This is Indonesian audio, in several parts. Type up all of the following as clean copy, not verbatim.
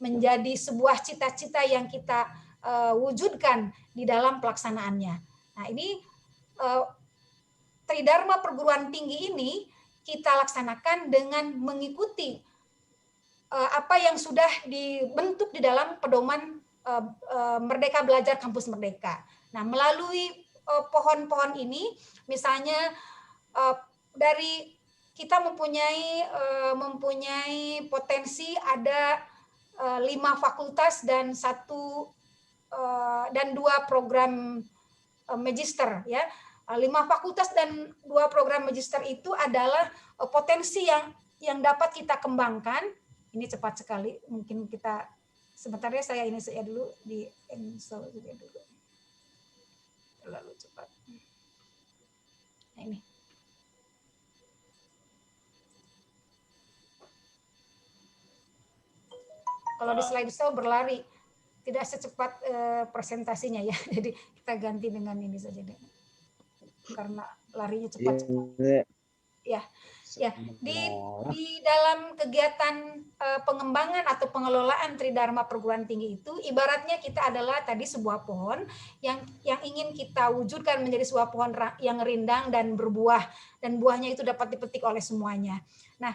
menjadi sebuah cita-cita yang kita wujudkan di dalam pelaksanaannya. Nah, ini Tridharma perguruan tinggi ini kita laksanakan dengan mengikuti apa yang sudah dibentuk di dalam pedoman Merdeka Belajar Kampus Merdeka. Nah, melalui pohon-pohon ini, misalnya dari kita mempunyai potensi ada 5 fakultas dan 2 program magister, ya. 5 fakultas dan 2 program magister itu adalah potensi yang dapat kita kembangkan. Ini cepat sekali, mungkin kita sebentar ya, saya dulu di install juga dulu. Terlalu cepat. Nah, ini. Kalau di slideshow berlari, tidak secepat presentasinya ya. Jadi kita ganti dengan ini saja deh. Karena larinya cepat. Ya, di dalam kegiatan pengembangan atau pengelolaan Tridharma perguruan tinggi itu, ibaratnya kita adalah tadi sebuah pohon yang ingin kita wujudkan menjadi sebuah pohon yang rindang dan berbuah, dan buahnya itu dapat dipetik oleh semuanya. Nah,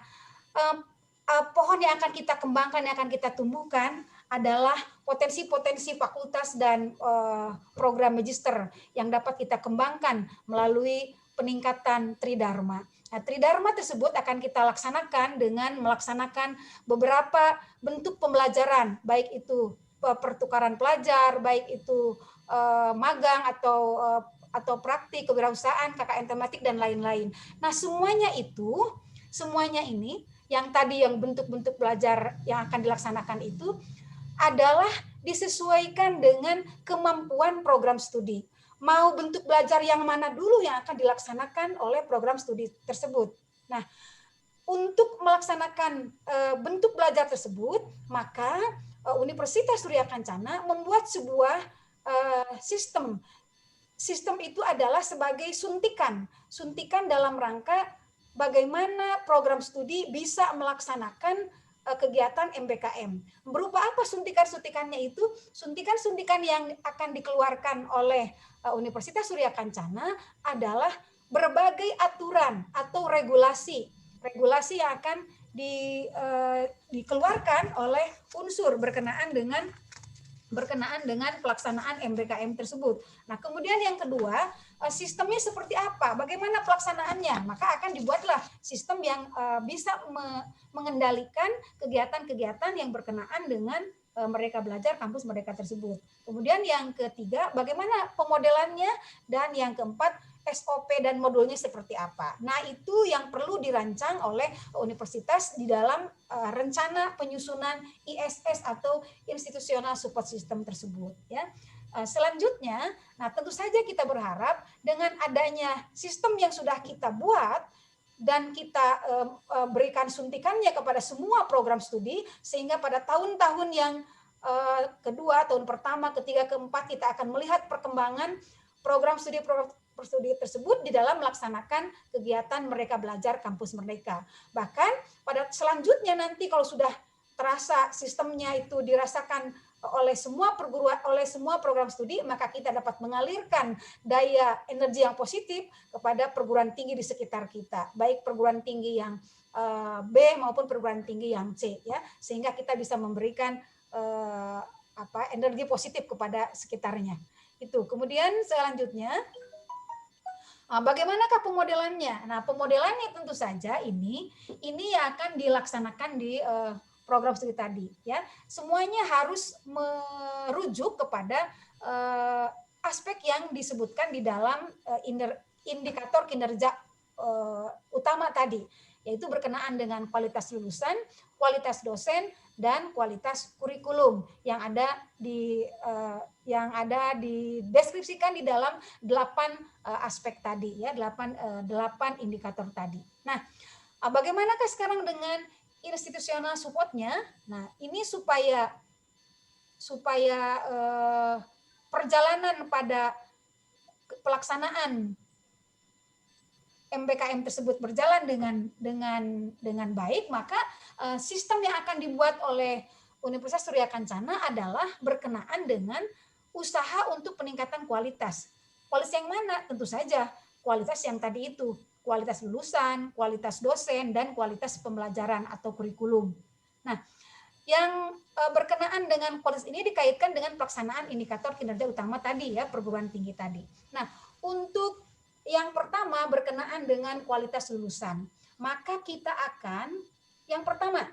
pohon yang akan kita kembangkan, yang akan kita tumbuhkan adalah potensi-potensi fakultas dan program magister yang dapat kita kembangkan melalui peningkatan Tridharma. Nah, Tridharma tersebut akan kita laksanakan dengan melaksanakan beberapa bentuk pembelajaran, baik itu pertukaran pelajar, baik itu magang atau praktik, kewirausahaan, KKN tematik, dan lain-lain. Nah, semuanya ini, yang tadi yang bentuk-bentuk belajar yang akan dilaksanakan itu adalah disesuaikan dengan kemampuan program studi. Mau bentuk belajar yang mana dulu yang akan dilaksanakan oleh program studi tersebut. Nah, untuk melaksanakan bentuk belajar tersebut, maka Universitas Surya Kencana membuat sebuah sistem. Sistem itu adalah sebagai suntikan dalam rangka bagaimana program studi bisa melaksanakan kegiatan MBKM. Berupa apa suntikan-suntikannya itu? Suntikan-suntikan yang akan dikeluarkan oleh Universitas Surya Kencana adalah berbagai aturan atau regulasi yang akan dikeluarkan oleh unsur berkenaan dengan pelaksanaan MBKM tersebut. Nah, kemudian yang kedua, sistemnya seperti apa? Bagaimana pelaksanaannya? Maka akan dibuatlah sistem yang bisa mengendalikan kegiatan-kegiatan yang berkenaan dengan Merdeka Belajar Kampus Merdeka tersebut. Kemudian yang ketiga, bagaimana pemodelannya? Dan yang keempat, SOP dan modulnya seperti apa. Nah, itu yang perlu dirancang oleh universitas di dalam rencana penyusunan ISS atau Institutional Support System tersebut. Ya. Selanjutnya, nah tentu saja kita berharap dengan adanya sistem yang sudah kita buat dan kita berikan suntikannya kepada semua program studi, sehingga pada tahun-tahun yang kedua, tahun pertama, ketiga, keempat, kita akan melihat perkembangan program studi tersebut di dalam melaksanakan kegiatan Merdeka Belajar Kampus Merdeka. Bahkan pada selanjutnya nanti kalau sudah terasa sistemnya itu dirasakan oleh semua program studi, maka kita dapat mengalirkan daya energi yang positif kepada perguruan tinggi di sekitar kita, baik perguruan tinggi yang B maupun perguruan tinggi yang C, ya, sehingga kita bisa memberikan energi positif kepada sekitarnya. Itu. Kemudian selanjutnya, bagaimanakah pemodelannya? Nah, pemodelannya tentu saja ini yang akan dilaksanakan di program studi tadi, ya. Semuanya harus merujuk kepada aspek yang disebutkan di dalam indikator kinerja utama tadi, yaitu berkenaan dengan kualitas lulusan, kualitas dosen, dan kualitas kurikulum yang ada dideskripsikan di dalam 8 aspek tadi, ya, 8 indikator tadi. Nah, bagaimanakah sekarang dengan institusional support-nya? Nah, ini supaya perjalanan pada pelaksanaan MBKM tersebut berjalan dengan baik, maka sistem yang akan dibuat oleh Universitas Surya Kencana adalah berkenaan dengan usaha untuk peningkatan kualitas. Kualitas yang mana? Tentu saja kualitas yang tadi itu, kualitas lulusan, kualitas dosen, dan kualitas pembelajaran atau kurikulum. Nah, yang berkenaan dengan kualitas ini dikaitkan dengan pelaksanaan indikator kinerja utama tadi ya, perguruan tinggi tadi. Nah, untuk yang pertama berkenaan dengan kualitas lulusan, maka kita akan yang pertama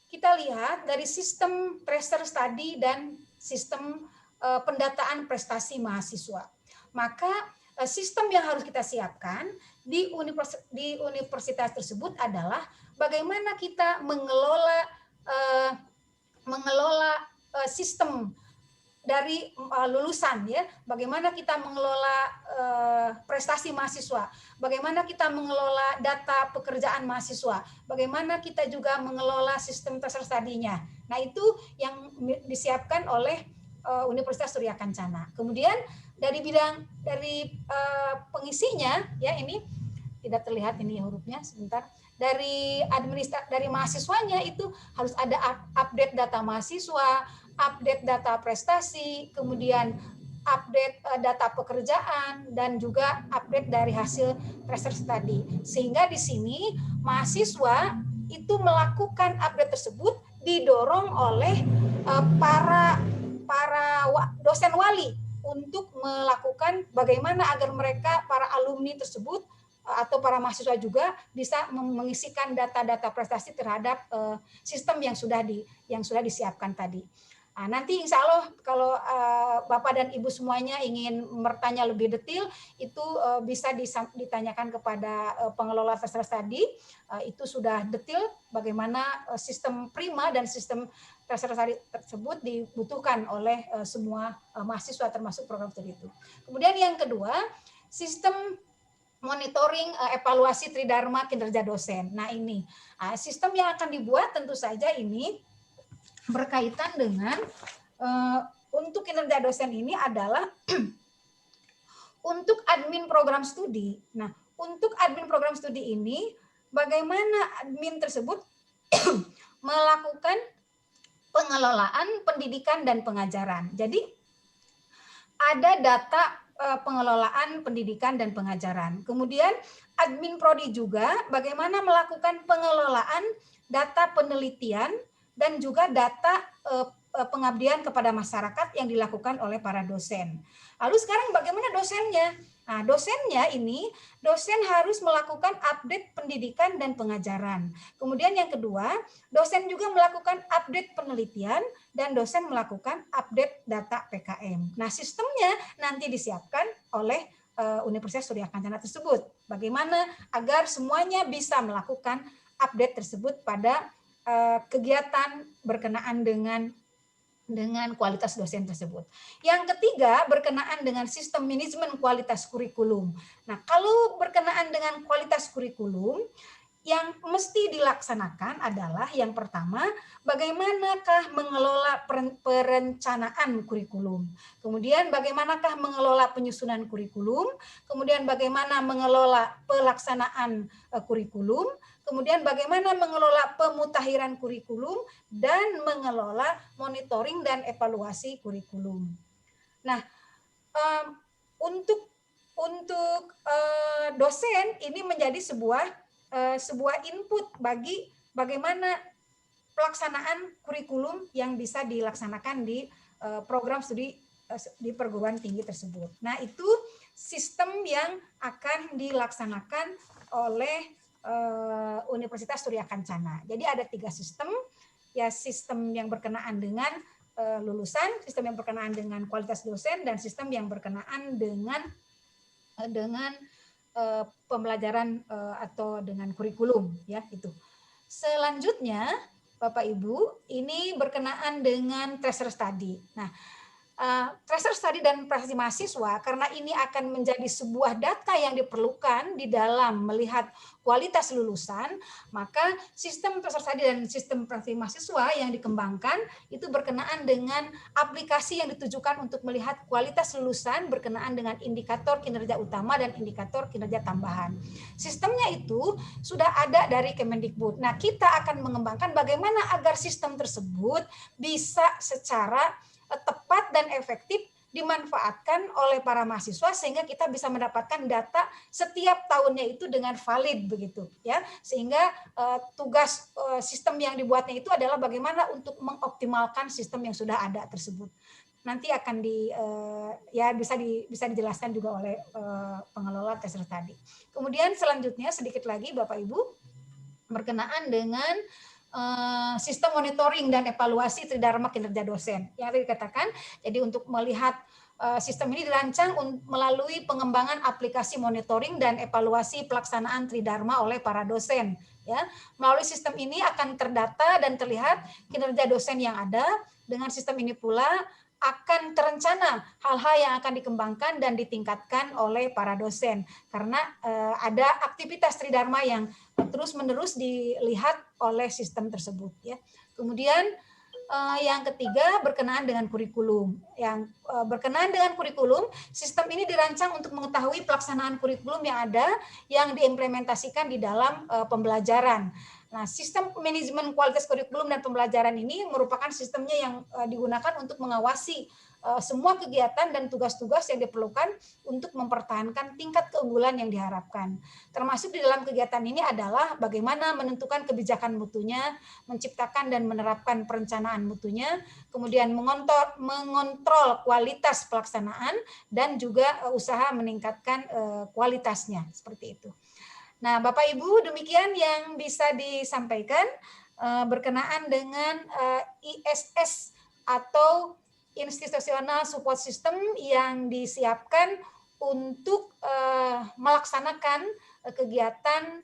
kita lihat dari sistem tracer study dan sistem pendataan prestasi mahasiswa. Maka sistem yang harus kita siapkan di universitas tersebut adalah bagaimana kita mengelola sistem dari lulusan ya, bagaimana kita mengelola prestasi mahasiswa, bagaimana kita mengelola data pekerjaan mahasiswa, bagaimana kita juga mengelola sistem tracer study-nya. Nah, itu yang disiapkan oleh Universitas Surya Kencana. Kemudian dari pengisinya ya, ini tidak terlihat ini hurufnya sebentar. Dari mahasiswanya itu harus ada update data mahasiswa, update data prestasi, kemudian update data pekerjaan, dan juga update dari hasil tracer study. Sehingga di sini mahasiswa itu melakukan update tersebut didorong oleh para dosen wali untuk melakukan bagaimana agar mereka, para alumni tersebut, atau para mahasiswa juga bisa mengisikan data-data prestasi terhadap sistem yang sudah disiapkan tadi. Nah, nanti insya Allah kalau Bapak dan Ibu semuanya ingin bertanya lebih detail, itu bisa ditanyakan kepada pengelola tracer study. Itu sudah detail bagaimana sistem prima dan sistem tracer study tersebut dibutuhkan oleh semua mahasiswa termasuk program studi itu. Kemudian yang kedua, sistem monitoring evaluasi Tridharma kinerja dosen. Nah, ini sistem yang akan dibuat tentu saja ini berkaitan dengan untuk kinerja dosen ini adalah untuk admin program studi. Nah, untuk admin program studi ini bagaimana admin tersebut melakukan pengelolaan pendidikan dan pengajaran. Jadi ada data pengelolaan pendidikan dan pengajaran. Kemudian admin prodi juga bagaimana melakukan pengelolaan data penelitian dan juga data pengabdian kepada masyarakat yang dilakukan oleh para dosen. Lalu sekarang bagaimana dosennya? Nah, dosen harus melakukan update pendidikan dan pengajaran. Kemudian yang kedua, dosen juga melakukan update penelitian dan dosen melakukan update data PKM. Nah, sistemnya nanti disiapkan oleh Universitas Surya Kencana tersebut. Bagaimana agar semuanya bisa melakukan update tersebut pada kegiatan berkenaan dengan kualitas dosen tersebut. Yang ketiga berkenaan dengan sistem manajemen kualitas kurikulum. Nah, kalau berkenaan dengan kualitas kurikulum, yang mesti dilaksanakan adalah yang pertama, bagaimanakah mengelola perencanaan kurikulum. Kemudian bagaimanakah mengelola penyusunan kurikulum, kemudian bagaimana mengelola pelaksanaan kurikulum, kemudian bagaimana mengelola pemutakhiran kurikulum, dan mengelola monitoring dan evaluasi kurikulum. Nah, untuk dosen ini menjadi sebuah input bagi bagaimana pelaksanaan kurikulum yang bisa dilaksanakan di program studi di perguruan tinggi tersebut. Nah, itu sistem yang akan dilaksanakan oleh Universitas Surya Kencana. Jadi ada 3 sistem, ya, sistem yang berkenaan dengan lulusan, sistem yang berkenaan dengan kualitas dosen, dan sistem yang berkenaan dengan pembelajaran atau dengan kurikulum, ya itu. Selanjutnya, Bapak Ibu, ini berkenaan dengan tracer study. Nah, tracer study dan prestasi mahasiswa, karena ini akan menjadi sebuah data yang diperlukan di dalam melihat kualitas lulusan, maka sistem tracer study dan sistem prestasi mahasiswa yang dikembangkan itu berkenaan dengan aplikasi yang ditujukan untuk melihat kualitas lulusan berkenaan dengan indikator kinerja utama dan indikator kinerja tambahan. Sistemnya itu sudah ada dari Kemendikbud. Nah, kita akan mengembangkan bagaimana agar sistem tersebut bisa secara tepat dan efektif dimanfaatkan oleh para mahasiswa sehingga kita bisa mendapatkan data setiap tahunnya itu dengan valid begitu ya, sehingga tugas sistem yang dibuatnya itu adalah bagaimana untuk mengoptimalkan sistem yang sudah ada tersebut. Nanti akan ya bisa dijelaskan juga oleh pengelola tracer tadi. Kemudian selanjutnya sedikit lagi Bapak Ibu berkenaan dengan sistem monitoring dan evaluasi tridharma kinerja dosen. Yang tadi dikatakan, jadi untuk melihat sistem ini dirancang melalui pengembangan aplikasi monitoring dan evaluasi pelaksanaan tridharma oleh para dosen. Ya, melalui sistem ini akan terdata dan terlihat kinerja dosen yang ada. Dengan sistem ini pula akan terencana hal-hal yang akan dikembangkan dan ditingkatkan oleh para dosen karena ada aktivitas tridharma yang terus-menerus dilihat oleh sistem tersebut ya. Kemudian yang ketiga berkenaan dengan kurikulum. Yang berkenaan dengan kurikulum, sistem ini dirancang untuk mengetahui pelaksanaan kurikulum yang ada yang diimplementasikan di dalam pembelajaran. Nah, sistem manajemen kualitas kurikulum dan pembelajaran ini merupakan sistemnya yang digunakan untuk mengawasi semua kegiatan dan tugas-tugas yang diperlukan untuk mempertahankan tingkat keunggulan yang diharapkan. Termasuk di dalam kegiatan ini adalah bagaimana menentukan kebijakan mutunya, menciptakan dan menerapkan perencanaan mutunya, kemudian mengontrol kualitas pelaksanaan, dan juga usaha meningkatkan kualitasnya, seperti itu. Nah, Bapak Ibu, demikian yang bisa disampaikan berkenaan dengan ISS atau Institutional Support System yang disiapkan untuk melaksanakan kegiatan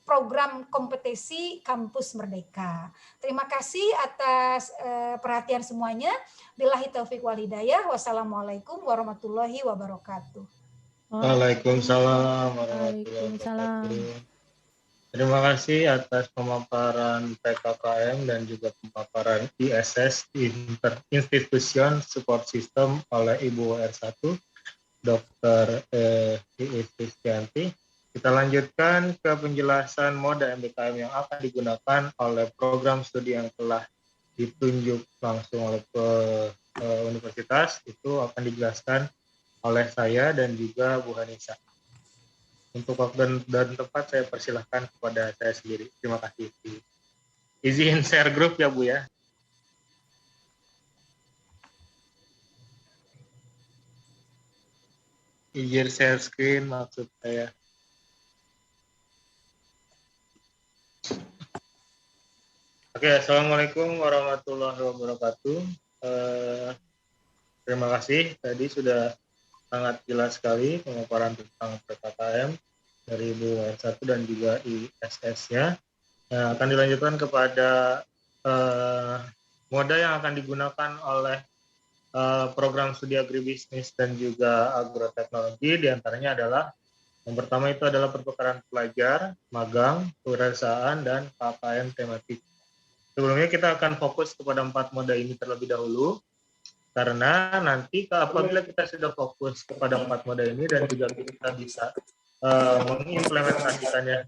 program kompetisi Kampus Merdeka. Terima kasih atas perhatian semuanya. Billahi taufiq wal hidayah. Wassalamualaikum warahmatullahi wabarakatuh. Waalaikumsalam warahmatullahi wabarakatuh. Terima kasih atas pemaparan PKKM dan juga pemaparan ISS Institution Support System oleh Ibu R1, Dr. Iis Kristianti. Kita lanjutkan ke penjelasan mode MBKM yang akan digunakan oleh program studi yang telah ditunjuk langsung oleh universitas. Itu akan dijelaskan oleh saya dan juga Bu Hanisa. Untuk waktu dan tempat saya persilahkan kepada saya sendiri. Terima kasih. Izin share grup ya Bu ya. Izin share screen maksud saya. Oke, Assalamualaikum warahmatullahi wabarakatuh. Terima kasih, tadi sudah sangat jelas sekali pemaparan tentang PKKM dari Ibu R1 dan juga ISS-nya. Nah, akan dilanjutkan kepada moda yang akan digunakan oleh program studi agribisnis dan juga agroteknologi. Di antaranya adalah yang pertama itu adalah pertukaran pelajar, magang, kewirausahaan, dan KKN tematik. Sebelumnya kita akan fokus kepada 4 moda ini terlebih dahulu, karena nanti apabila kita sudah fokus kepada 4 moda ini dan juga kita bisa mengimplementasikannya.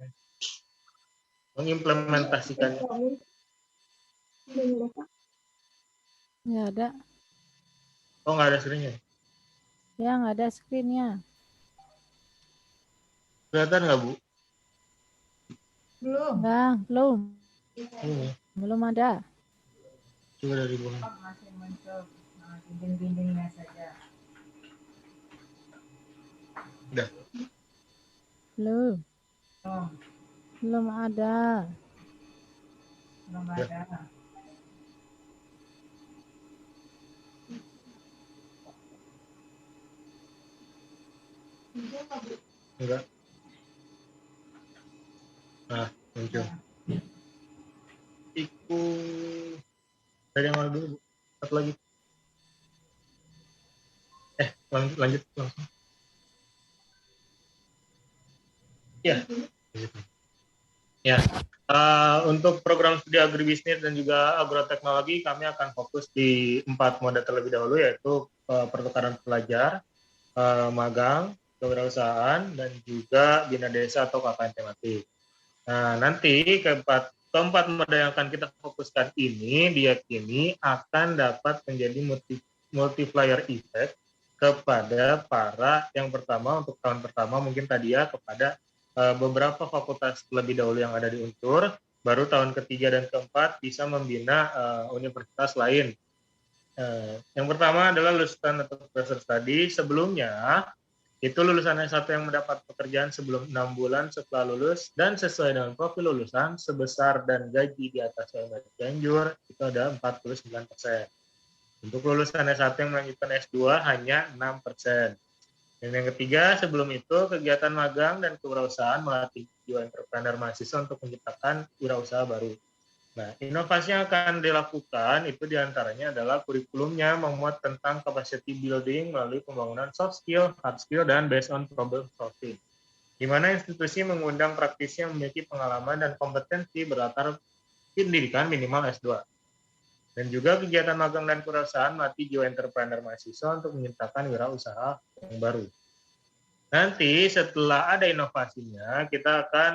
Nggak ada. Oh, nggak ada screen-nya? Ya, nggak ada screen-nya. Kelihatan nggak, Bu? Belum. Nggak, belum. Belum ada. Coba dari bawah. Masih muncul dinding-dindingnya saja. Udah. Belum. Belum ada. Belum ada. Enggak. Nah, muncul. Dari yang mana dulu, Bu? Satu lagi. Lanjut langsung. Ya. Ya. Untuk program studi agribisnis dan juga agroteknologi, kami akan fokus di 4 moda terlebih dahulu, yaitu pertukaran pelajar, magang, kewirausahaan, dan juga bina desa atau KKN tematik. Nah, nanti keempat moda yang akan kita fokuskan ini diyakini akan dapat menjadi multiplier effect kepada para yang pertama, untuk tahun pertama mungkin tadi ya, kepada beberapa fakultas terlebih dahulu yang ada di Untur, baru tahun ketiga dan keempat bisa membina universitas lain. Yang pertama adalah lulusan atau profesor study. Sebelumnya itu lulusan S1 yang mendapat pekerjaan sebelum 6 bulan setelah lulus dan sesuai dengan profil lulusan sebesar dan gaji di atas UMR Cianjur itu ada 49%. Untuk lulusan S1 yang melanjutkan S2 hanya 6%. Dan yang ketiga, sebelum itu kegiatan magang dan kewirausahaan melatih jiwa entrepreneur mahasiswa untuk menciptakan wirausaha baru. Nah, inovasi yang akan dilakukan itu diantaranya adalah kurikulumnya memuat tentang capacity building melalui pembangunan soft skill, hard skill, dan based on problem solving. Di mana institusi mengundang praktisi yang memiliki pengalaman dan kompetensi berlatar pendidikan minimal S2. Dan juga kegiatan magang dan kewirausahaan melatih jiwa entrepreneur mahasiswa untuk menciptakan wirausaha yang baru. Nanti setelah ada inovasinya, kita akan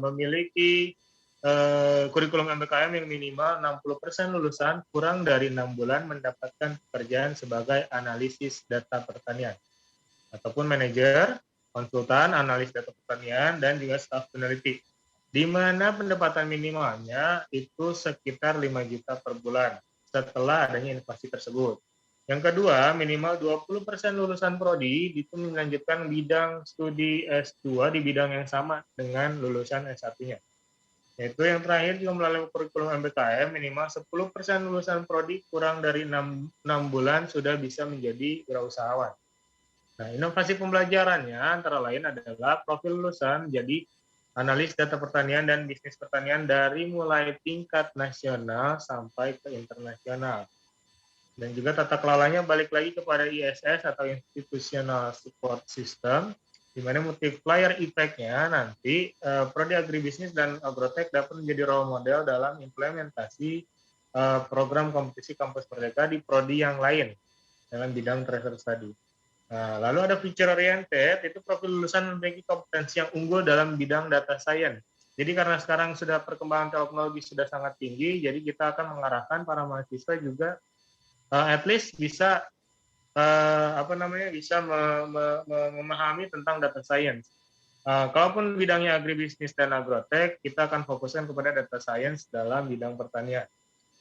memiliki kurikulum MBKM yang minimal 60% lulusan kurang dari 6 bulan mendapatkan pekerjaan sebagai analisis data pertanian ataupun manajer, konsultan, analis data pertanian, dan juga staf peneliti. Di mana pendapatan minimalnya itu sekitar 5 juta per bulan setelah adanya inovasi tersebut. Yang kedua, minimal 20% lulusan prodi itu melanjutkan bidang studi S2 di bidang yang sama dengan lulusan S1-nya. Yaitu yang terakhir juga melalui kurikulum MBKM minimal 10% lulusan prodi kurang dari 6 bulan sudah bisa menjadi wirausahawan. Nah, inovasi pembelajarannya antara lain adalah profil lulusan jadi analis data pertanian dan bisnis pertanian dari mulai tingkat nasional sampai ke internasional. Dan juga tata kelolanya balik lagi kepada ISS atau Institutional Support System, di mana multiplier effect-nya nanti prodi agribisnis dan agrotek dapat menjadi role model dalam implementasi program kompetisi kampus merdeka di prodi yang lain dalam bidang treasure study. Nah, lalu ada feature oriented, itu profil lulusan memiliki kompetensi yang unggul dalam bidang data science. Jadi karena sekarang sudah perkembangan teknologi sudah sangat tinggi, jadi kita akan mengarahkan para mahasiswa juga at least bisa bisa memahami tentang data science. Kalaupun bidangnya agribisnis dan agrotek, kita akan fokuskan kepada data science dalam bidang pertanian.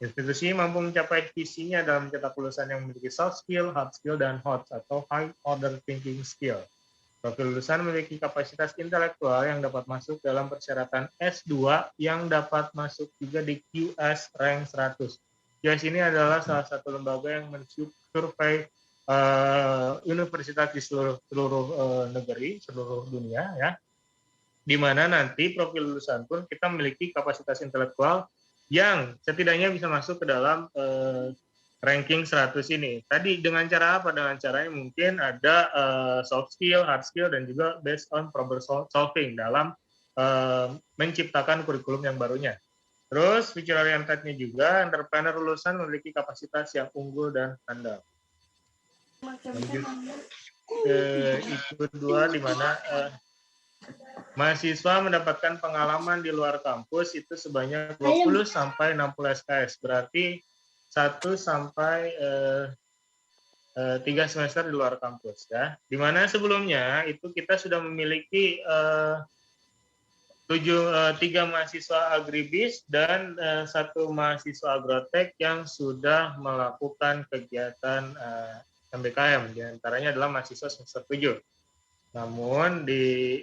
Institusi mampu mencapai visinya dalam mencetak lulusan yang memiliki soft skill, hard skill, dan HOT atau high order thinking skill. Profil lulusan memiliki kapasitas intelektual yang dapat masuk dalam persyaratan S2 yang dapat masuk juga di QS rank 100. QS ini adalah salah satu lembaga yang mensurvei universitas di seluruh negeri, seluruh dunia ya. Di mana nanti profil lulusan pun kita memiliki kapasitas intelektual yang setidaknya bisa masuk ke dalam ranking 100 ini. Tadi dengan cara apa? Dengan caranya mungkin ada soft skill, hard skill, dan juga based on problem solving dalam menciptakan kurikulum yang barunya. Terus feature oriented-nya juga, entrepreneur lulusan memiliki kapasitas yang unggul dan handal. Lanjut itu kedua, di mana mahasiswa mendapatkan pengalaman di luar kampus itu sebanyak 20 sampai 60 SKS, berarti 1 sampai 3 semester di luar kampus ya. Di mana sebelumnya itu kita sudah memiliki 3 mahasiswa agribis dan 1 mahasiswa agrotek yang sudah melakukan kegiatan MBKM, di antaranya adalah mahasiswa semester 7. Namun di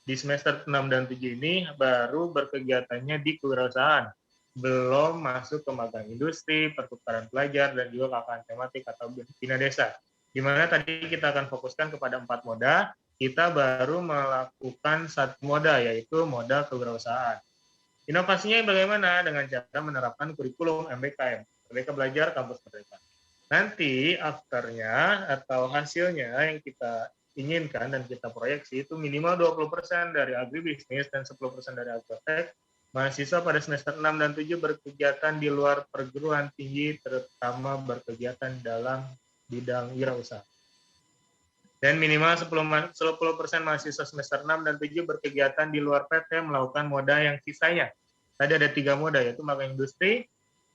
semester 6 dan 7 ini baru berkegiatannya di kewirausahaan, belum masuk ke magang industri, pertukaran pelajar, dan juga KKN tematik atau bina desa. Di mana tadi kita akan fokuskan kepada 4 moda, kita baru melakukan 1 moda, yaitu moda kewirausahaan. Inovasinya bagaimana? Dengan cara menerapkan kurikulum MBKM, Merdeka Belajar Kampus Merdeka. Nanti afternya atau hasilnya yang kita inginkan dan kita proyeksi itu minimal 20% dari agribisnis dan 10% dari agrotek. Mahasiswa pada semester 6 dan 7 berkegiatan di luar perguruan tinggi, terutama berkegiatan dalam bidang wirausaha. Dan minimal 10% mahasiswa semester 6 dan 7 berkegiatan di luar PT melakukan moda yang sisanya. Tadi ada 3 moda, yaitu magang industri,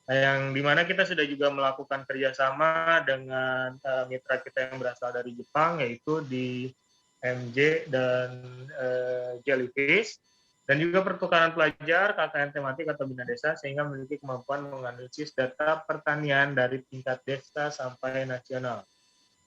yang dimana kita sudah juga melakukan kerjasama dengan mitra kita yang berasal dari Jepang, yaitu di MJ dan Jellyfish, dan juga pertukaran pelajar, KKN tematik atau bina desa, sehingga memiliki kemampuan menganalisis data pertanian dari tingkat desa sampai nasional.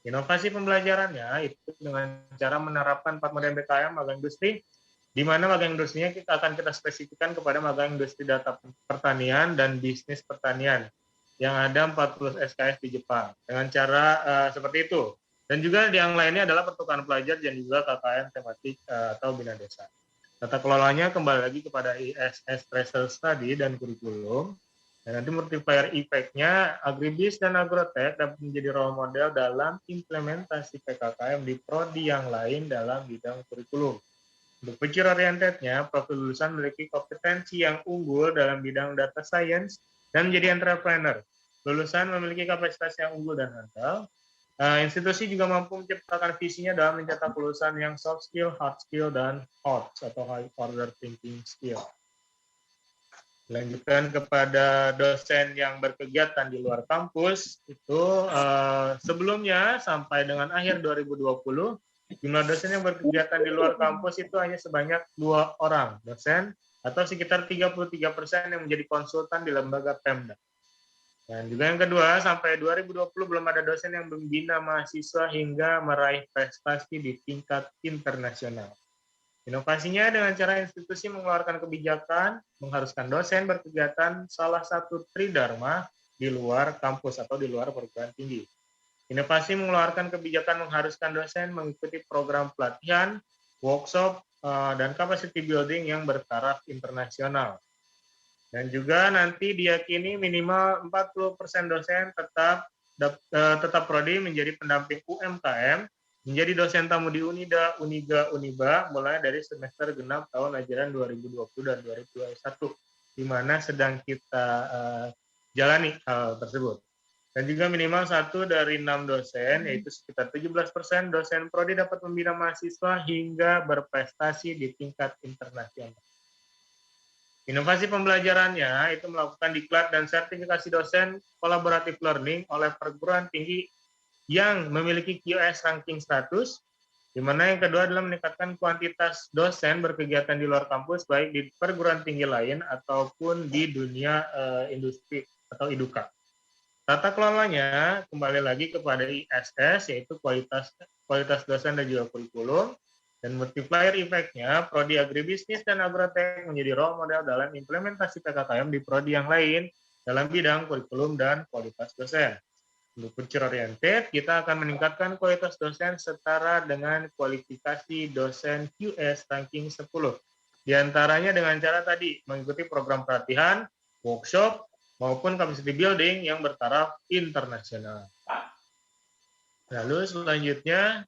Inovasi pembelajarannya itu dengan cara menerapkan 4 model MBKM magang industri, di mana magang industrinya akan kita spesifikkan kepada magang industri data pertanian dan bisnis pertanian yang ada 40 SKS di Jepang dengan cara seperti itu. Dan juga yang lainnya adalah pertukaran pelajar dan juga KKN tematik atau bina desa. Tata kelolanya kembali lagi kepada ISS Tracer Study dan kurikulum. Dan nanti multiplier effect-nya agribis dan agrotek dapat menjadi role model dalam implementasi PKKM di prodi yang lain dalam bidang kurikulum. Untuk future oriented-nya, profil lulusan memiliki kompetensi yang unggul dalam bidang data science dan menjadi entrepreneur. Lulusan memiliki kapasitas yang unggul dan handal. Institusi juga mampu menciptakan visinya dalam mencetak lulusan yang soft skill, hard skill, dan HOTS atau high order thinking skill. Lanjutkan kepada dosen yang berkegiatan di luar kampus, itu sebelumnya sampai dengan akhir 2020, jumlah dosen yang berkegiatan di luar kampus itu hanya sebanyak 2 orang dosen atau sekitar 33% yang menjadi konsultan di lembaga Pemda. Dan juga yang kedua, sampai 2020 belum ada dosen yang membina mahasiswa hingga meraih prestasi di tingkat internasional. Inovasinya dengan cara institusi mengeluarkan kebijakan, mengharuskan dosen berkegiatan salah satu tridharma di luar kampus atau di luar perguruan tinggi. Inovasi mengeluarkan kebijakan mengharuskan dosen mengikuti program pelatihan, workshop, dan capacity building yang bertaraf internasional. Dan juga nanti diyakini minimal 40% dosen tetap prodi menjadi pendamping UMKM, menjadi dosen tamu di Unida, Uniga, Uniba, mulai dari semester genap tahun ajaran 2020 dan 2021, di mana sedang kita jalani hal tersebut. Dan juga minimal 1 dari 6 dosen, yaitu sekitar 17% dosen prodi dapat membina mahasiswa hingga berprestasi di tingkat internasional. Inovasi pembelajarannya itu melakukan diklat dan sertifikasi dosen collaborative learning oleh perguruan tinggi yang memiliki QS ranking status, di mana yang kedua adalah meningkatkan kuantitas dosen berkegiatan di luar kampus, baik di perguruan tinggi lain ataupun di dunia industri atau IDUKA. Tata kelolanya kembali lagi kepada ISS, yaitu kualitas dosen dan juga kurikulum, dan multiplier effect-nya prodi agribisnis dan agrotek menjadi role model dalam implementasi PKKM di prodi yang lain dalam bidang kurikulum dan kualitas dosen. Untuk future oriented, kita akan meningkatkan kualitas dosen setara dengan kualifikasi dosen QS ranking 10. Di antaranya dengan cara tadi, mengikuti program pelatihan, workshop, maupun capacity building yang bertaraf internasional. Lalu selanjutnya,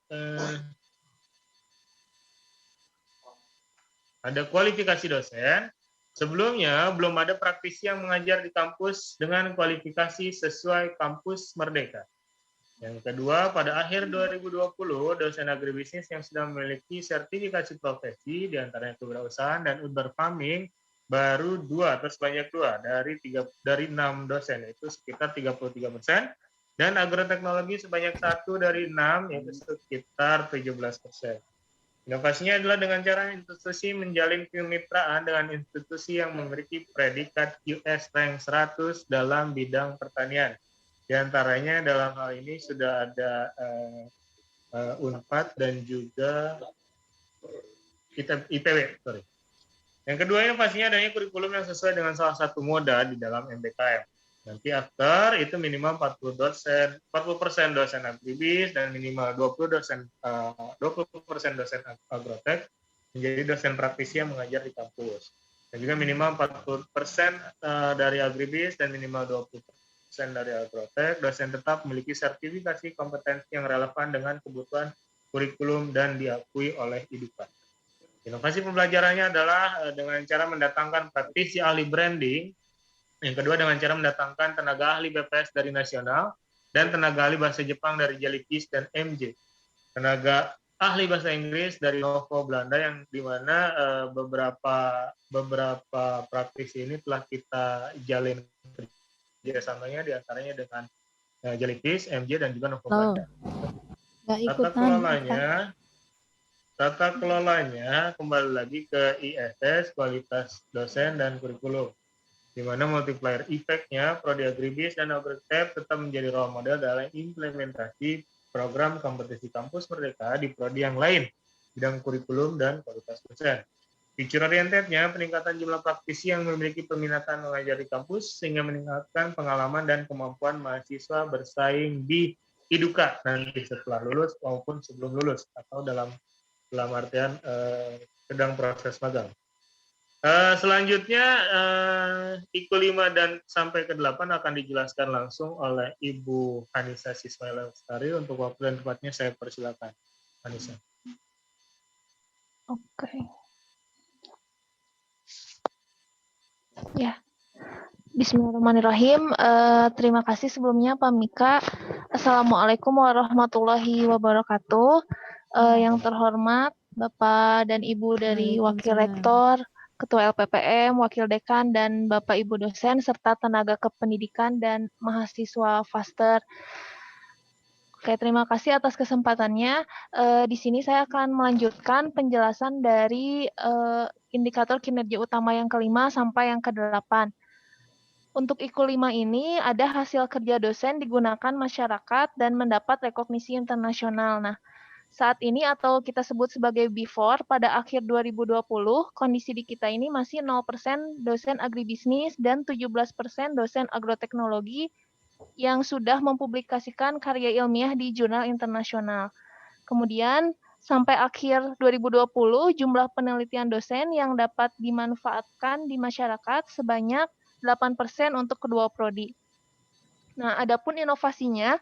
ada kualifikasi dosen. Sebelumnya, belum ada praktisi yang mengajar di kampus dengan kualifikasi sesuai kampus Merdeka. Yang kedua, pada akhir 2020, dosen agribisnis yang sudah memiliki sertifikasi profesi, diantaranya kewirausahaan dan urban farming, baru 2 atau sebanyak 2 dari 6 dosen, yaitu sekitar 33%, dan agroteknologi sebanyak 1 dari 6, yaitu sekitar 17%. Inovasinya adalah dengan cara institusi menjalin kemitraan dengan institusi yang memiliki predikat QS rank 100 dalam bidang pertanian. Di antaranya dalam hal ini sudah ada UNPAD dan juga IPW. Yang kedua, inovasinya adanya kurikulum yang sesuai dengan salah satu moda di dalam MBKM. Nanti after itu minimal 40% dosen agribis dan minimal 20% dosen agrotek menjadi dosen praktisi yang mengajar di kampus. Dan juga minimal 40% dari agribis dan minimal dosen dari Agrotek, dosen tetap memiliki sertifikasi kompetensi yang relevan dengan kebutuhan kurikulum dan diakui oleh IDUKA. Inovasi pembelajarannya adalah dengan cara mendatangkan praktisi ahli branding, yang kedua dengan cara mendatangkan tenaga ahli BPS dari nasional, dan tenaga ahli bahasa Jepang dari Jellyfish dan MJ. Tenaga ahli bahasa Inggris dari Novo Belanda, yang dimana beberapa praktisi ini telah kita jalin kerjasamanya, diantaranya dengan Jellyfish, MJ, dan juga Novo Belanda. Tata kelolanya kembali lagi ke ISS, kualitas dosen dan kurikulum, di mana multiplier effect-nya Prodi Agribis dan Agrotek tetap menjadi role model dalam implementasi program kompetisi kampus merdeka di prodi yang lain, bidang kurikulum dan kualitas dosen. Feature oriented-nya peningkatan jumlah praktisi yang memiliki peminatan mengajar di kampus, sehingga meningkatkan pengalaman dan kemampuan mahasiswa bersaing di IDUKA nanti setelah lulus maupun sebelum lulus, atau dalam artian sedang proses magang. Selanjutnya IKU 5 dan sampai ke 8 akan dijelaskan langsung oleh Ibu Anissa Sismaila Lestari. Untuk waktu dan tempatnya saya persilakan, Anissa. Oke. Ya. Bismillahirrahmanirrahim. Terima kasih sebelumnya Pak Mika. Assalamualaikum warahmatullahi wabarakatuh. Yang terhormat Bapak dan Ibu dari Wakil Rektor, Ketua LPPM, Wakil Dekan, dan Bapak Ibu dosen, serta tenaga kependidikan dan mahasiswa Faster. Oke, terima kasih atas kesempatannya. Di sini saya akan melanjutkan penjelasan dari indikator kinerja utama yang kelima sampai yang ke-8. Untuk IKU 5 ini ada hasil kerja dosen digunakan masyarakat dan mendapat rekognisi internasional. Nah, saat ini atau kita sebut sebagai before, pada akhir 2020, kondisi di kita ini masih 0% dosen agribisnis dan 17% dosen agroteknologi yang sudah mempublikasikan karya ilmiah di jurnal internasional. Kemudian, sampai akhir 2020, jumlah penelitian dosen yang dapat dimanfaatkan di masyarakat sebanyak 8% untuk kedua prodi. Nah, adapun inovasinya,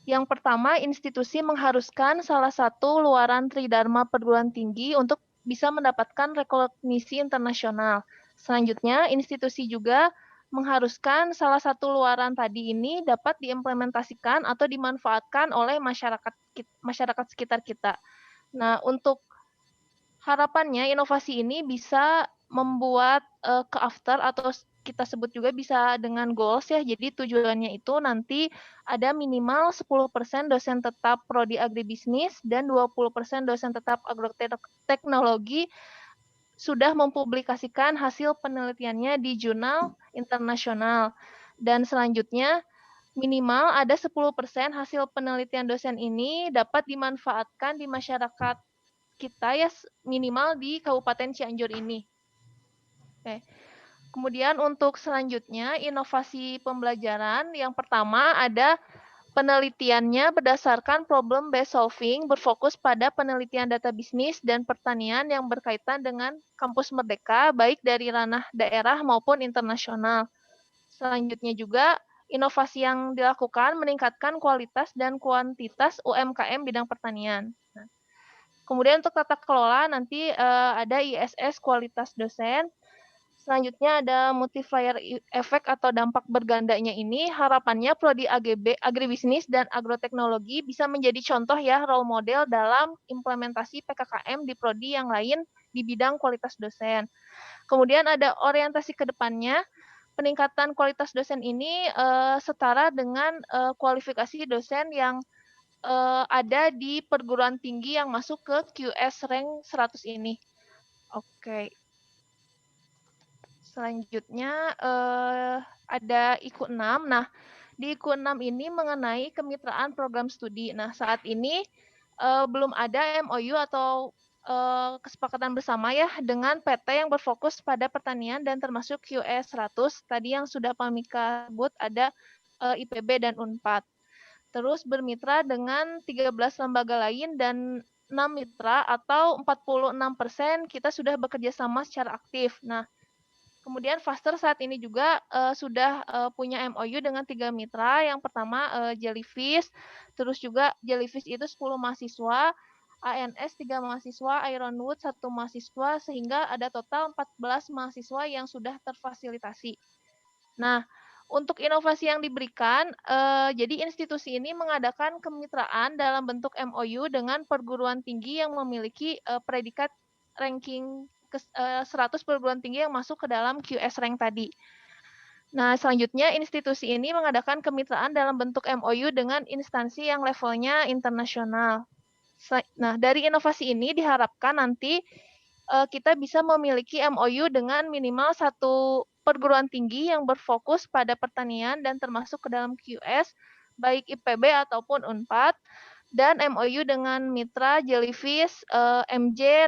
yang pertama, institusi mengharuskan salah satu luaran tridharma perguruan tinggi untuk bisa mendapatkan rekognisi internasional. Selanjutnya, institusi juga mengharuskan salah satu luaran tadi ini dapat diimplementasikan atau dimanfaatkan oleh masyarakat sekitar kita. Nah, untuk harapannya inovasi ini bisa membuat ke after atau kita sebut juga bisa dengan goals ya. Jadi tujuannya itu nanti ada minimal 10% dosen tetap prodi agribisnis dan 20% dosen tetap agroteknologi sudah mempublikasikan hasil penelitiannya di jurnal internasional. Dan selanjutnya minimal ada 10% hasil penelitian dosen ini dapat dimanfaatkan di masyarakat kita ya, minimal di Kabupaten Cianjur ini. Oke. Kemudian untuk selanjutnya, inovasi pembelajaran. Yang pertama ada penelitiannya berdasarkan problem based solving, berfokus pada penelitian data bisnis dan pertanian yang berkaitan dengan kampus merdeka, baik dari ranah daerah maupun internasional. Selanjutnya juga, inovasi yang dilakukan meningkatkan kualitas dan kuantitas UMKM bidang pertanian. Kemudian untuk tata kelola nanti ada ISS kualitas dosen. Selanjutnya ada multiplier effect atau dampak bergandanya ini. Harapannya prodi agribisnis dan agroteknologi bisa menjadi contoh ya role model dalam implementasi PKKM di prodi yang lain di bidang kualitas dosen. Kemudian ada orientasi ke depannya. Peningkatan kualitas dosen ini setara dengan kualifikasi dosen yang ada di perguruan tinggi yang masuk ke QS rank 100 ini. Oke. Selanjutnya ada IKU 6. Nah, di IKU 6 ini mengenai kemitraan program studi. Nah, saat ini belum ada MOU atau kesepakatan bersama ya dengan PT yang berfokus pada pertanian dan termasuk QS 100. Tadi yang sudah Pak Mika sebut ada IPB dan UNPAD. Terus bermitra dengan 13 lembaga lain dan 6 mitra atau 46% kita sudah bekerja sama secara aktif. Nah, Kemudian Faster saat ini juga sudah punya MOU dengan 3 mitra. Yang pertama Jellyfish, terus juga Jellyfish itu 10 mahasiswa, ANS 3 mahasiswa, Ironwood 1 mahasiswa, sehingga ada total 14 mahasiswa yang sudah terfasilitasi. Nah, untuk inovasi yang diberikan, jadi institusi ini mengadakan kemitraan dalam bentuk MOU dengan perguruan tinggi yang memiliki predikat ranking 100 perguruan tinggi yang masuk ke dalam QS rank tadi. Nah, selanjutnya institusi ini mengadakan kemitraan dalam bentuk MOU dengan instansi yang levelnya internasional. Nah, dari inovasi ini diharapkan nanti kita bisa memiliki MOU dengan minimal 1 perguruan tinggi yang berfokus pada pertanian dan termasuk ke dalam QS, baik IPB ataupun UNPAD, dan MOU dengan mitra Jellyfish, MJ,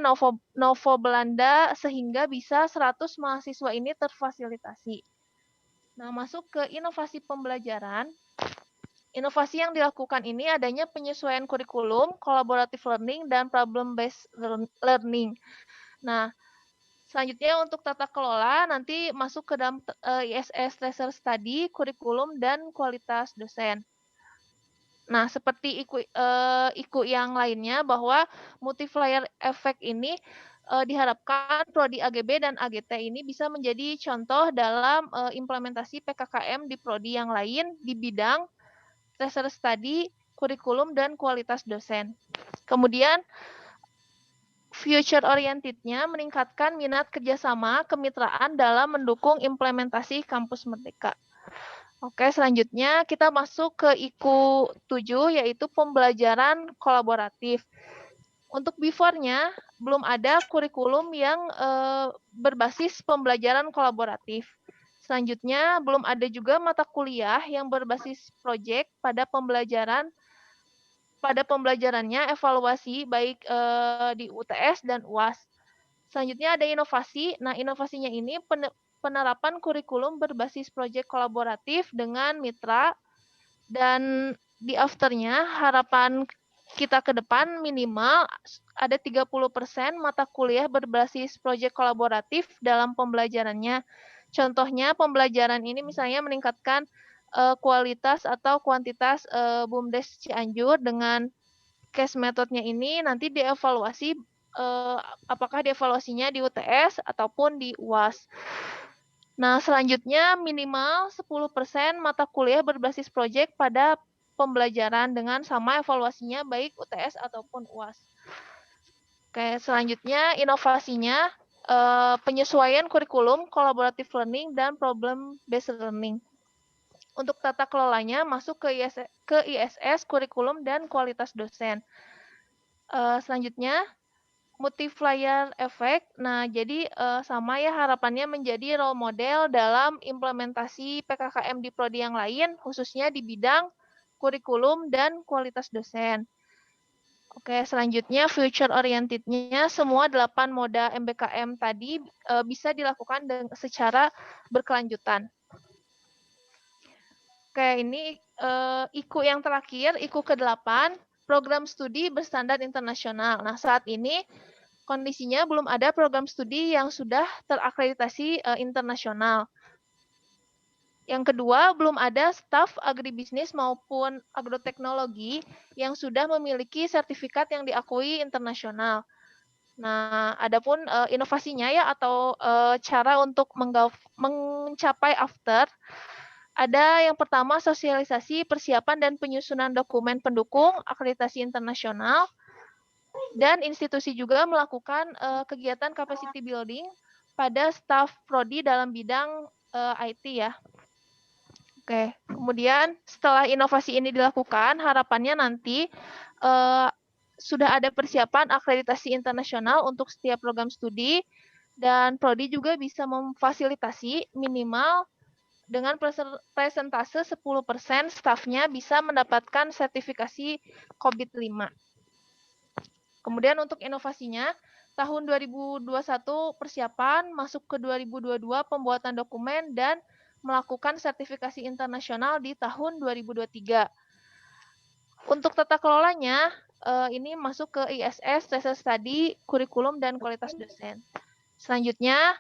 Novo Belanda, sehingga bisa 100 mahasiswa ini terfasilitasi. Nah, masuk ke inovasi pembelajaran. Inovasi yang dilakukan ini adanya penyesuaian kurikulum, collaborative learning, dan problem-based learning. Nah, selanjutnya untuk tata kelola nanti masuk ke dalam ISS Tracer Study, kurikulum, dan kualitas dosen. Nah, seperti IKU yang lainnya bahwa multiplier effect ini diharapkan Prodi AGB dan AGT ini bisa menjadi contoh dalam implementasi PKKM di Prodi yang lain di bidang Tracer Study, kurikulum, dan kualitas dosen. Kemudian, future oriented-nya meningkatkan minat kerjasama kemitraan dalam mendukung implementasi kampus merdeka. Oke, selanjutnya kita masuk ke IKU 7, yaitu pembelajaran kolaboratif. Untuk before-nya, belum ada kurikulum yang berbasis pembelajaran kolaboratif. Selanjutnya, belum ada juga mata kuliah yang berbasis proyek pada pembelajarannya evaluasi baik di UTS dan UAS. Selanjutnya ada inovasi. Nah, inovasinya ini penerapan kurikulum berbasis proyek kolaboratif dengan mitra, dan di afternya harapan kita ke depan minimal ada 30% mata kuliah berbasis proyek kolaboratif dalam pembelajarannya. Contohnya pembelajaran ini misalnya meningkatkan kualitas atau kuantitas BUMDes Cianjur dengan case metodenya ini nanti dievaluasi apakah dievaluasinya di UTS ataupun di UAS. Nah, selanjutnya minimal 10% mata kuliah berbasis proyek pada pembelajaran dengan sama evaluasinya baik UTS ataupun UAS. Oke, selanjutnya inovasinya penyesuaian kurikulum, collaborative learning, dan problem-based learning. Untuk tata kelolanya masuk ke ISS, kurikulum, dan kualitas dosen. Selanjutnya, multiplier effect. Nah, jadi sama ya harapannya menjadi role model dalam implementasi PKKM di prodi yang lain, khususnya di bidang kurikulum dan kualitas dosen. Oke, selanjutnya future oriented-nya semua 8 moda MBKM tadi bisa dilakukan secara berkelanjutan. Oke, ini IKU yang terakhir, IKU ke-8, program studi berstandar internasional. Nah, saat ini kondisinya belum ada program studi yang sudah terakreditasi internasional. Yang kedua, belum ada staf agribisnis maupun agroteknologi yang sudah memiliki sertifikat yang diakui internasional. Nah, adapun inovasinya ya atau cara untuk mencapai after, ada yang pertama sosialisasi, persiapan, dan penyusunan dokumen pendukung akreditasi internasional. Dan institusi juga melakukan kegiatan capacity building pada staf prodi dalam bidang IT ya. Oke, kemudian setelah inovasi ini dilakukan, harapannya nanti sudah ada persiapan akreditasi internasional untuk setiap program studi, dan prodi juga bisa memfasilitasi minimal dengan presentase 10% stafnya bisa mendapatkan sertifikasi COVID 5. Kemudian untuk inovasinya, tahun 2021 persiapan, masuk ke 2022 pembuatan dokumen, dan melakukan sertifikasi internasional di tahun 2023. Untuk tata kelolanya, ini masuk ke ISS, Tracer Study, kurikulum, dan kualitas dosen. Selanjutnya,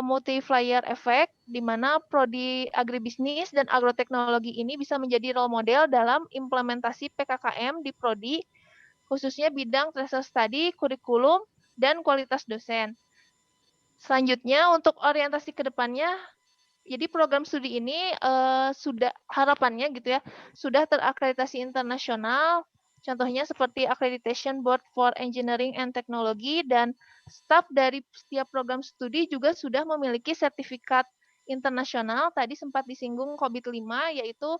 multiplier effect, di mana prodi agribisnis dan agroteknologi ini bisa menjadi role model dalam implementasi PKKM di prodi, khususnya bidang treasure study, kurikulum, dan kualitas dosen. Selanjutnya, untuk orientasi ke depannya, jadi program studi ini sudah harapannya gitu ya, sudah terakreditasi internasional, contohnya seperti Accreditation Board for Engineering and Technology, dan staf dari setiap program studi juga sudah memiliki sertifikat internasional, tadi sempat disinggung COVID 5, yaitu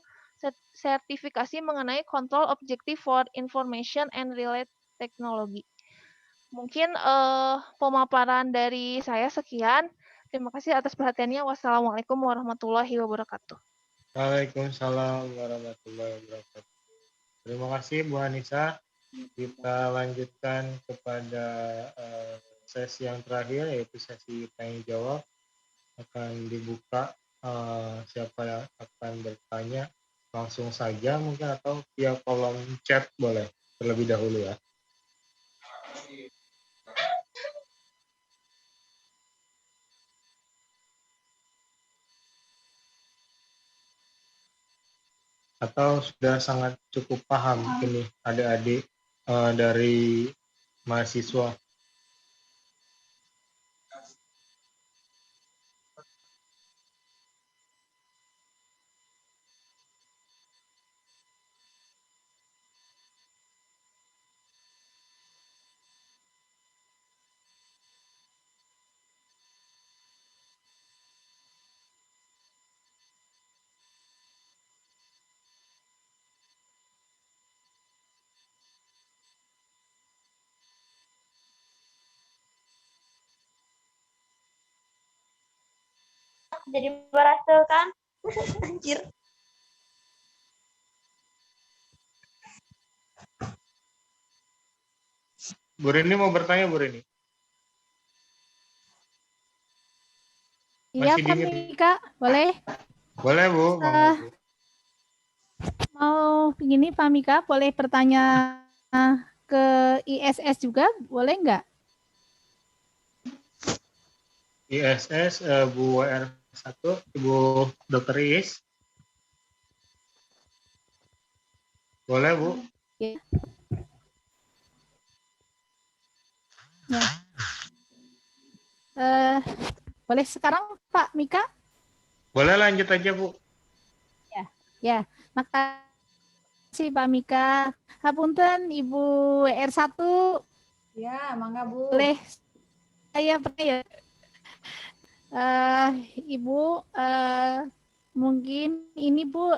sertifikasi mengenai Control Objective for Information and Related Technology. Mungkin pemaparan dari saya sekian. Terima kasih atas perhatiannya. Wassalamualaikum warahmatullahi wabarakatuh. Waalaikumsalam warahmatullahi wabarakatuh. Terima kasih Bu Anissa. Kita lanjutkan kepada sesi yang terakhir, yaitu sesi tanya jawab. Akan dibuka siapa yang akan bertanya langsung saja mungkin, atau via kolom chat boleh terlebih dahulu ya. Atau sudah sangat cukup paham ini adik-adik dari mahasiswa. Jadi berhasil kan? Anjir. Bu Rini mau bertanya, Bu Rini? Iya, Masih Pak dingin. Mika, boleh? Boleh, Bu. Mau begini, Pak Mika, boleh bertanya ke ISS juga, boleh nggak? ISS, Bu WR1, Ibu Dr. Iis. Boleh, Bu? Ya. Boleh sekarang, Pak Mika? Boleh, lanjut aja, Bu. Ya, makasih Pak Mika. Hapunten Ibu WR1. Ya, mangga Bu. Boleh saya bertanya? Ibu, mungkin ini Bu,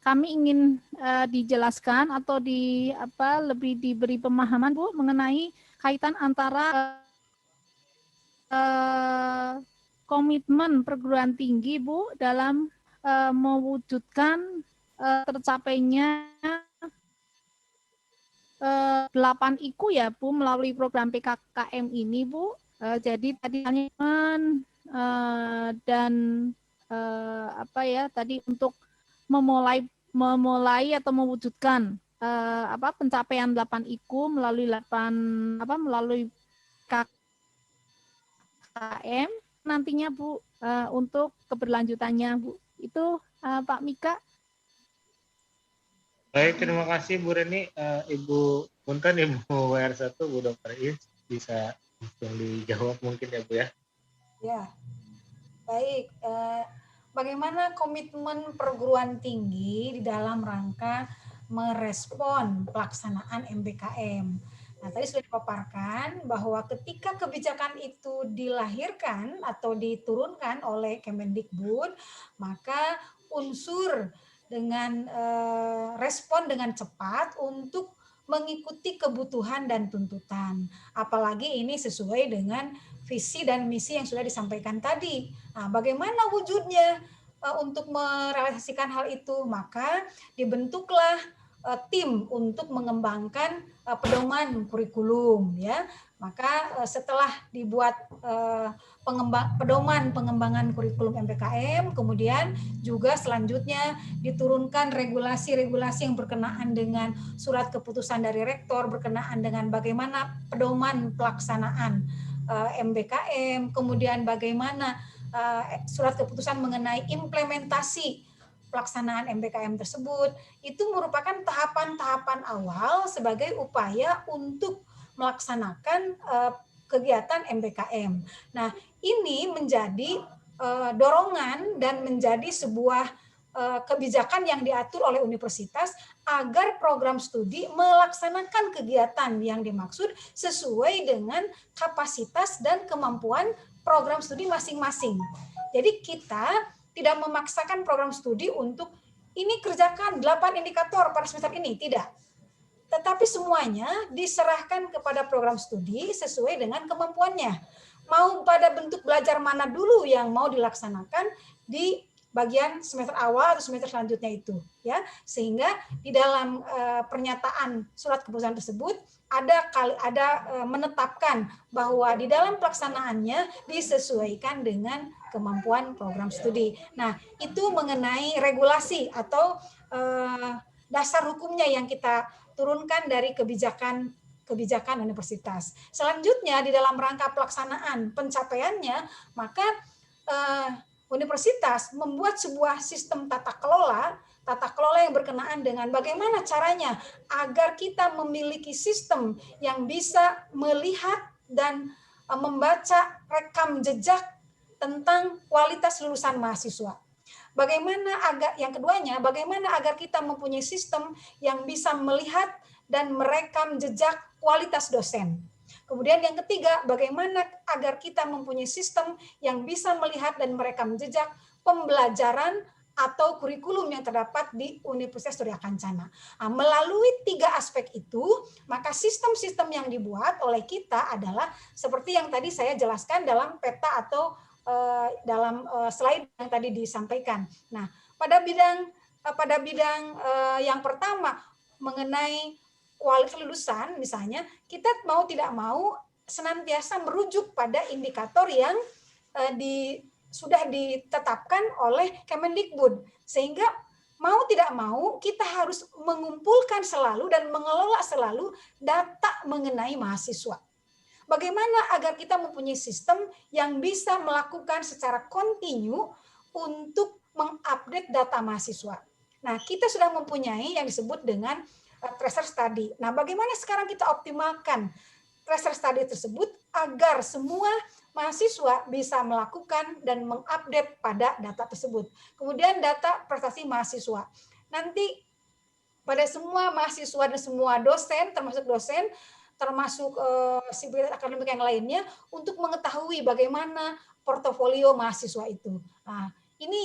kami ingin dijelaskan atau lebih diberi pemahaman Bu mengenai kaitan antara komitmen perguruan tinggi Bu dalam mewujudkan tercapainya 8 IKU ya Bu melalui program PKKM ini Bu. Jadi tadi dan tadi untuk memulai atau mewujudkan pencapaian 8 IKU melalui melalui PKKM nantinya Bu untuk keberlanjutannya Bu. Itu Pak Mika. Baik, terima kasih Bu Reni. Ibu Punten, Ibu WR1, Bu Dr. Iis, bisa langsung dijawab mungkin ya Bu ya. Ya, baik. Bagaimana komitmen perguruan tinggi di dalam rangka merespon pelaksanaan MBKM? Nah, tadi sudah dipaparkan bahwa ketika kebijakan itu dilahirkan atau diturunkan oleh Kemendikbud, maka unsur dengan respon dengan cepat untuk mengikuti kebutuhan dan tuntutan. Apalagi ini sesuai dengan visi dan misi yang sudah disampaikan tadi. Nah, bagaimana wujudnya untuk merealisasikan hal itu? Maka dibentuklah tim untuk mengembangkan pedoman kurikulum ya. Maka setelah dibuat pedoman pengembangan kurikulum MBKM, kemudian juga selanjutnya diturunkan regulasi-regulasi yang berkenaan dengan surat keputusan dari rektor berkenaan dengan bagaimana pedoman pelaksanaan MBKM, kemudian bagaimana surat keputusan mengenai implementasi pelaksanaan MBKM tersebut, itu merupakan tahapan-tahapan awal sebagai upaya untuk melaksanakan kegiatan MBKM. Nah, ini menjadi dorongan dan menjadi sebuah kebijakan yang diatur oleh universitas agar program studi melaksanakan kegiatan yang dimaksud sesuai dengan kapasitas dan kemampuan program studi masing-masing. Jadi kita tidak memaksakan program studi untuk ini kerjakan 8 indikator pada semester ini, tidak. Tetapi semuanya diserahkan kepada program studi sesuai dengan kemampuannya. Mau pada bentuk belajar mana dulu yang mau dilaksanakan di bagian semester awal atau semester selanjutnya itu, ya, sehingga di dalam pernyataan surat keputusan tersebut ada menetapkan bahwa di dalam pelaksanaannya disesuaikan dengan kemampuan program studi. Nah, itu mengenai regulasi atau dasar hukumnya yang kita turunkan dari kebijakan universitas. Selanjutnya di dalam rangka pelaksanaan pencapaiannya, maka universitas membuat sebuah sistem tata kelola yang berkenaan dengan bagaimana caranya agar kita memiliki sistem yang bisa melihat dan membaca rekam jejak tentang kualitas lulusan mahasiswa. Bagaimana agar kita mempunyai sistem yang bisa melihat dan merekam jejak kualitas dosen. Kemudian yang ketiga, bagaimana agar kita mempunyai sistem yang bisa melihat dan merekam jejak pembelajaran atau kurikulum yang terdapat di Universitas Surya Kencana. Nah, melalui 3 aspek itu, maka sistem-sistem yang dibuat oleh kita adalah seperti yang tadi saya jelaskan dalam peta atau dalam slide yang tadi disampaikan. Nah, pada bidang yang pertama mengenai kualitas lulusan, misalnya kita mau tidak mau senantiasa merujuk pada indikator yang sudah ditetapkan oleh Kemendikbud, sehingga mau tidak mau kita harus mengumpulkan selalu dan mengelola selalu data mengenai mahasiswa. Bagaimana agar kita mempunyai sistem yang bisa melakukan secara kontinu untuk mengupdate data mahasiswa. Nah, kita sudah mempunyai yang disebut dengan tracer study. Nah, bagaimana sekarang kita optimalkan tracer study tersebut agar semua mahasiswa bisa melakukan dan mengupdate pada data tersebut. Kemudian data prestasi mahasiswa. Nanti pada semua mahasiswa dan semua dosen, termasuk sivitas akademik yang lainnya, untuk mengetahui bagaimana portofolio mahasiswa itu. Nah, ini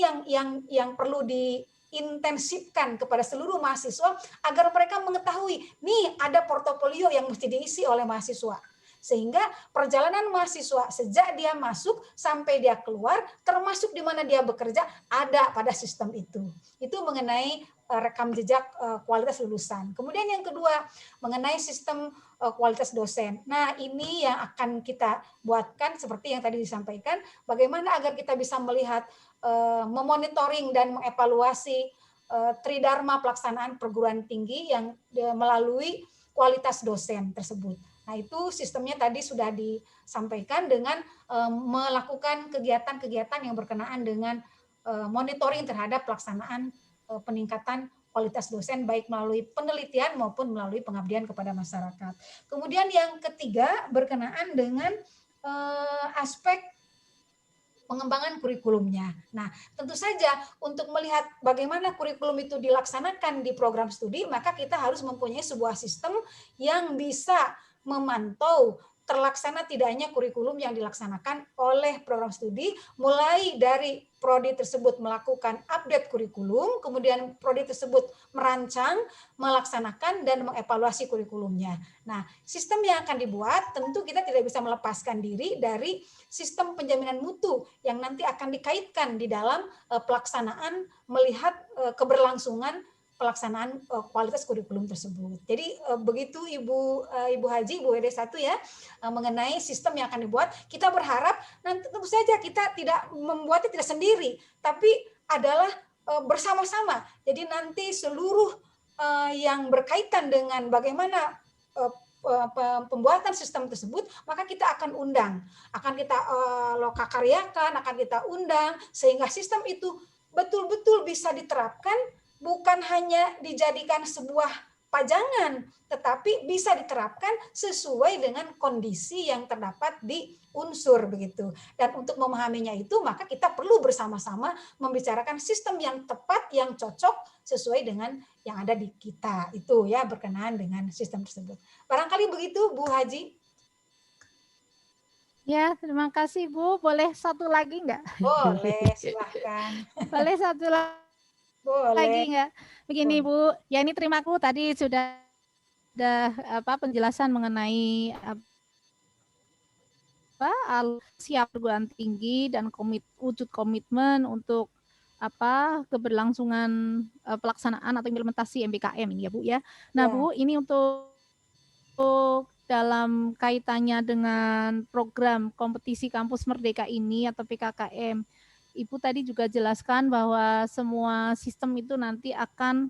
yang perlu diintensifkan kepada seluruh mahasiswa agar mereka mengetahui, nih ada portofolio yang mesti diisi oleh mahasiswa. Sehingga perjalanan mahasiswa sejak dia masuk sampai dia keluar, termasuk di mana dia bekerja, ada pada sistem itu. Itu mengenai rekam jejak kualitas lulusan. Kemudian yang kedua, mengenai sistem kualitas dosen. Nah, ini yang akan kita buatkan seperti yang tadi disampaikan, bagaimana agar kita bisa melihat, memonitoring dan mengevaluasi tridharma pelaksanaan perguruan tinggi yang melalui kualitas dosen tersebut. Nah, itu sistemnya tadi sudah disampaikan dengan melakukan kegiatan-kegiatan yang berkenaan dengan monitoring terhadap pelaksanaan peningkatan kualitas dosen baik melalui penelitian maupun melalui pengabdian kepada masyarakat. Kemudian yang ketiga berkenaan dengan aspek pengembangan kurikulumnya. Nah, tentu saja untuk melihat bagaimana kurikulum itu dilaksanakan di program studi, maka kita harus mempunyai sebuah sistem yang bisa memantau terlaksana tidaknya kurikulum yang dilaksanakan oleh program studi, mulai dari prodi tersebut melakukan update kurikulum, kemudian prodi tersebut merancang, melaksanakan, dan mengevaluasi kurikulumnya. Nah, sistem yang akan dibuat tentu kita tidak bisa melepaskan diri dari sistem penjaminan mutu yang nanti akan dikaitkan di dalam pelaksanaan melihat keberlangsungan pelaksanaan kualitas kurikulum tersebut. Jadi begitu Ibu Haji, Ibu WD1 ya, mengenai sistem yang akan dibuat. Kita berharap nanti tentu saja kita tidak membuatnya tidak sendiri, tapi adalah bersama-sama. Jadi nanti seluruh yang berkaitan dengan bagaimana pembuatan sistem tersebut, maka kita akan undang, akan kita lokakaryakan, akan kita undang, sehingga sistem itu betul-betul bisa diterapkan, bukan hanya dijadikan sebuah pajangan, tetapi bisa diterapkan sesuai dengan kondisi yang terdapat di unsur begitu. Dan untuk memahaminya itu, maka kita perlu bersama-sama membicarakan sistem yang tepat, yang cocok sesuai dengan yang ada di kita itu ya, berkenaan dengan sistem tersebut. Barangkali begitu Bu Haji. Ya, terima kasih Bu. Boleh satu lagi enggak? Boleh, silahkan. Boleh satu lagi Boleh. enggak? Begini Bu, ya ini terimaku tadi sudah ada penjelasan mengenai siap perguruan tinggi dan wujud komitmen untuk keberlangsungan pelaksanaan atau implementasi MBKM ini ya Bu ya. Nah Bu, ini untuk dalam kaitannya dengan program kompetisi kampus merdeka ini atau PKKM, Ibu tadi juga jelaskan bahwa semua sistem itu nanti akan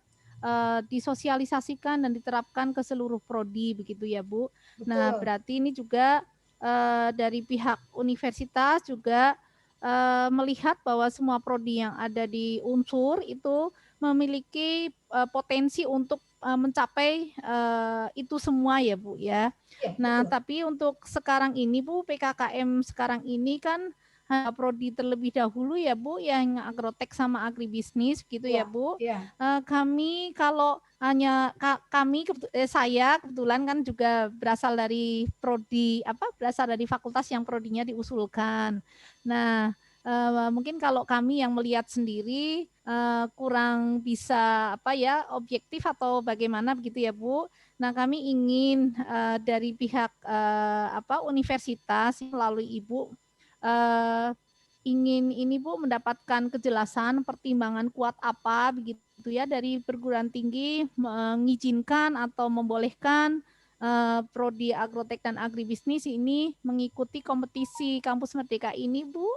disosialisasikan dan diterapkan ke seluruh prodi begitu ya Bu. Betul. Nah berarti ini juga dari pihak universitas juga melihat bahwa semua prodi yang ada di unsur itu memiliki potensi untuk mencapai itu semua ya Bu ya. Nah tapi untuk sekarang ini Bu, PKKM sekarang ini kan prodi terlebih dahulu ya Bu, yang agrotek sama agribisnis gitu ya Bu. Kami kalau hanya saya kebetulan kan juga berasal dari prodi berasal dari fakultas yang prodinya diusulkan. Nah, mungkin kalau kami yang melihat sendiri kurang bisa objektif atau bagaimana begitu ya Bu. Nah, kami ingin dari pihak universitas melalui Ibu ingin ini Bu mendapatkan kejelasan pertimbangan kuat apa begitu ya dari perguruan tinggi mengizinkan atau membolehkan prodi agrotek dan agribisnis ini mengikuti kompetisi kampus merdeka ini Bu.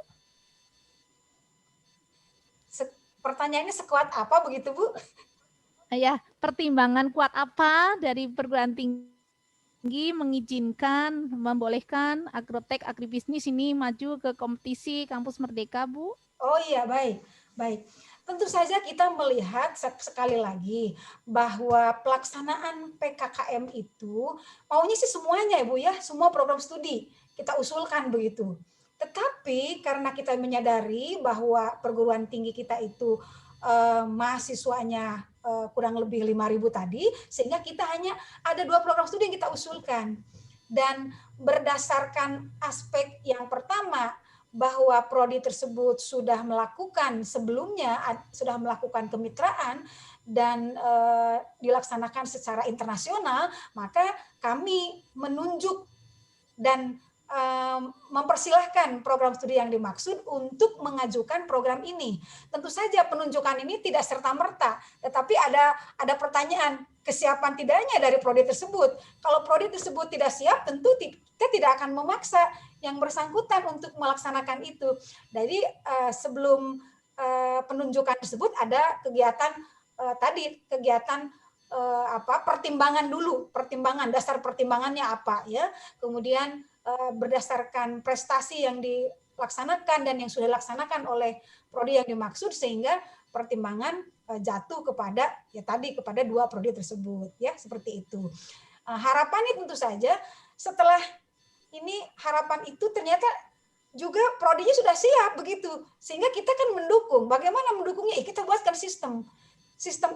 Pertanyaannya sekuat apa begitu Bu? Ya, pertimbangan kuat apa dari perguruan tinggi mengizinkan, membolehkan agrotek agribisnis ini maju ke kompetisi kampus merdeka Bu? Oh iya, baik. Tentu saja kita melihat sekali lagi bahwa pelaksanaan PKKM itu maunya sih semuanya ya Bu ya, semua program studi kita usulkan begitu. Tetapi karena kita menyadari bahwa perguruan tinggi kita itu mahasiswanya kurang lebih 5.000 tadi, sehingga kita hanya ada 2 program studi yang kita usulkan. Dan berdasarkan aspek yang pertama, bahwa prodi tersebut sudah melakukan sebelumnya, sudah melakukan kemitraan dan dilaksanakan secara internasional, maka kami menunjuk dan mempersilahkan program studi yang dimaksud untuk mengajukan program ini. Tentu saja penunjukan ini tidak serta-merta, tetapi ada pertanyaan kesiapan tidaknya dari prodi tersebut. Kalau prodi tersebut tidak siap, tentu kita tidak akan memaksa yang bersangkutan untuk melaksanakan itu. Jadi sebelum penunjukan tersebut ada kegiatan pertimbangan dulu, dasar pertimbangannya apa ya. Kemudian berdasarkan prestasi yang dilaksanakan dan yang sudah dilaksanakan oleh prodi yang dimaksud, sehingga pertimbangan jatuh kepada 2 prodi tersebut ya, seperti itu. Harapannya tentu saja setelah ini harapan itu ternyata juga prodinya sudah siap begitu, sehingga kita kan mendukung. Bagaimana mendukungnya? Kita buatkan sistem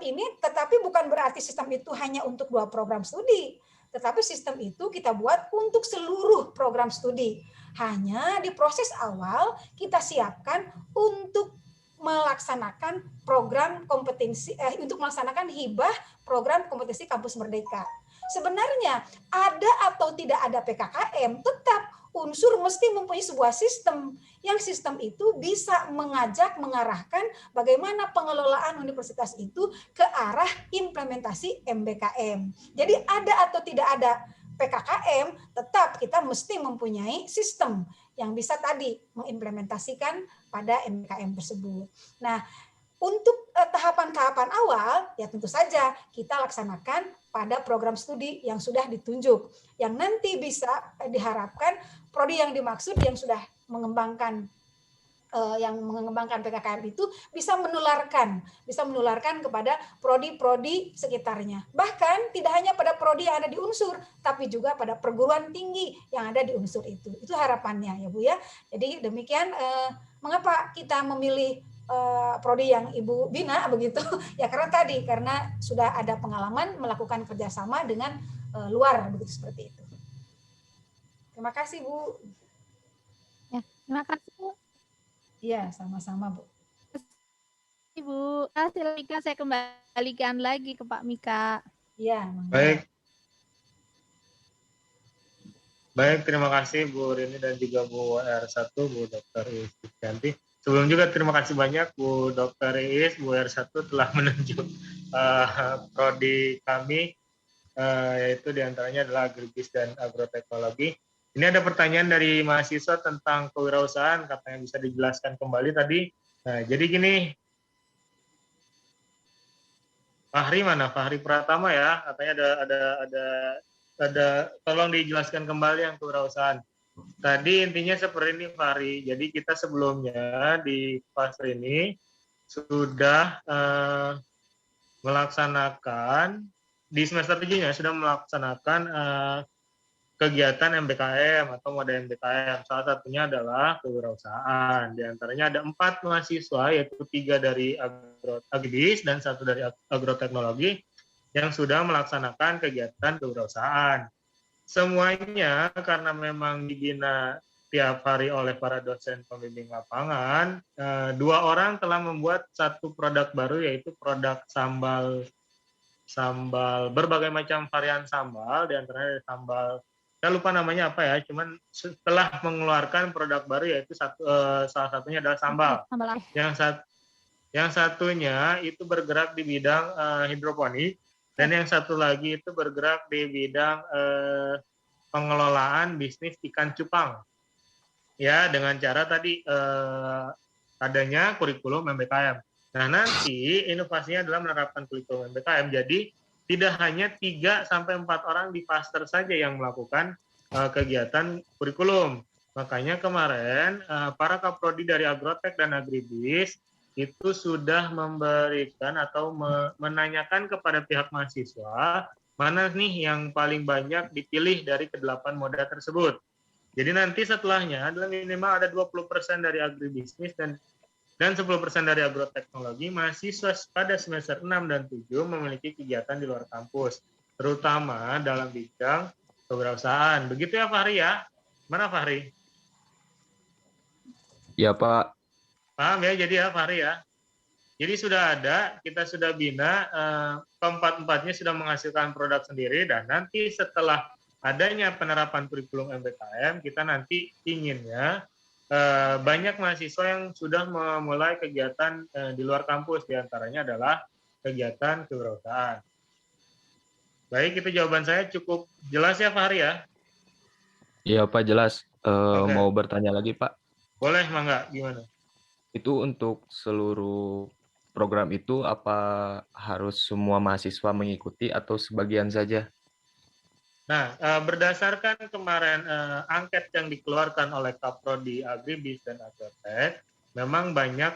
ini, tetapi bukan berarti sistem itu hanya untuk 2 program studi, tetapi sistem itu kita buat untuk seluruh program studi. Hanya di proses awal kita siapkan untuk melaksanakan program kompetensi untuk melaksanakan hibah program kompetisi kampus merdeka. Sebenarnya ada atau tidak ada PKKM, tetap unsur mesti mempunyai sebuah sistem, yang sistem itu bisa mengarahkan bagaimana pengelolaan universitas itu ke arah implementasi MBKM. Jadi ada atau tidak ada PKKM, tetap kita mesti mempunyai sistem yang bisa tadi mengimplementasikan pada MBKM tersebut. Nah, untuk tahapan-tahapan awal, ya tentu saja kita laksanakan pada program studi yang sudah ditunjuk. Yang nanti bisa diharapkan prodi yang dimaksud yang sudah mengembangkan PKKM itu bisa menularkan kepada prodi-prodi sekitarnya. Bahkan tidak hanya pada prodi yang ada di unsur, tapi juga pada perguruan tinggi yang ada di unsur itu. Itu harapannya ya Bu ya. Jadi demikian mengapa kita memilih prodi yang Ibu bina begitu ya, karena sudah ada pengalaman melakukan kerjasama dengan luar begitu, seperti itu. Terima kasih Bu. Ya, terima kasih Bu. Iya, sama-sama Bu. Ibu, hasil Mika saya kembalikan lagi ke Pak Mika. Iya. Baik, terima kasih Bu Rini dan juga Bu R1, Bu Dr. Iis Sucianti. Sebelum juga terima kasih banyak Bu Dr. Iis, Bu R1 telah menunjuk prodi kami, yaitu diantaranya adalah Agribis dan Agroteknologi. Ini ada pertanyaan dari mahasiswa tentang kewirausahaan, katanya bisa dijelaskan kembali tadi. Nah, jadi gini, Fahri mana? Fahri Pratama ya, katanya ada tolong dijelaskan kembali yang kewirausahaan. Tadi intinya seperti ini Fahri, jadi kita sebelumnya di fase ini sudah melaksanakan, di semester 7-nya sudah melaksanakan kegiatan MBKM atau mode MBKM. Salah satunya adalah kewirausahaan. Di antaranya ada 4 mahasiswa, yaitu 3 dari Agribis dan 1 dari Agroteknologi yang sudah melaksanakan kegiatan kewirausahaan. Semuanya karena memang dibina tiap hari oleh para dosen pembimbing lapangan, 2 orang telah membuat 1 produk baru, yaitu produk sambal berbagai macam varian sambal, di antaranya sambal, saya lupa namanya apa ya, cuman setelah mengeluarkan produk baru, yaitu salah satunya adalah sambal. Yang satunya itu bergerak di bidang hidroponik, dan yang satu lagi itu bergerak di bidang pengelolaan bisnis ikan cupang. Ya, dengan cara tadi adanya kurikulum MBKM. Nah, nanti inovasinya adalah menerapkan kurikulum MBKM. Jadi tidak hanya 3 sampai 4 orang di Faster saja yang melakukan kegiatan kurikulum. Makanya kemarin para kaprodi dari Agrotek dan Agribis itu sudah memberikan atau menanyakan kepada pihak mahasiswa mana nih yang paling banyak dipilih dari ke-8 moda tersebut. Jadi nanti setelahnya adalah minimal ada 20% dari agribisnis dan 10% dari agroteknologi. Mahasiswa pada semester 6 dan 7 memiliki kegiatan di luar kampus, terutama dalam bidang kewirausahaan. Begitu ya Fahri ya? Mana Fahri? Ya Pak. Paham ya, jadi ya Fahri ya? Jadi sudah ada, kita sudah bina, keempat-empatnya sudah menghasilkan produk sendiri, dan nanti setelah adanya penerapan kurikulum MBKM, kita nanti inginnya banyak mahasiswa yang sudah memulai kegiatan di luar kampus, diantaranya adalah kegiatan kewirausahaan. Baik, itu jawaban saya cukup jelas ya Fahri ya? Iya Pak, jelas. Oke. Mau bertanya lagi Pak? Boleh, Mangga, gimana? Itu untuk seluruh program itu apa harus semua mahasiswa mengikuti atau sebagian saja? Nah, berdasarkan kemarin angket yang dikeluarkan oleh Kaprodi Agribis dan Agrotek, memang banyak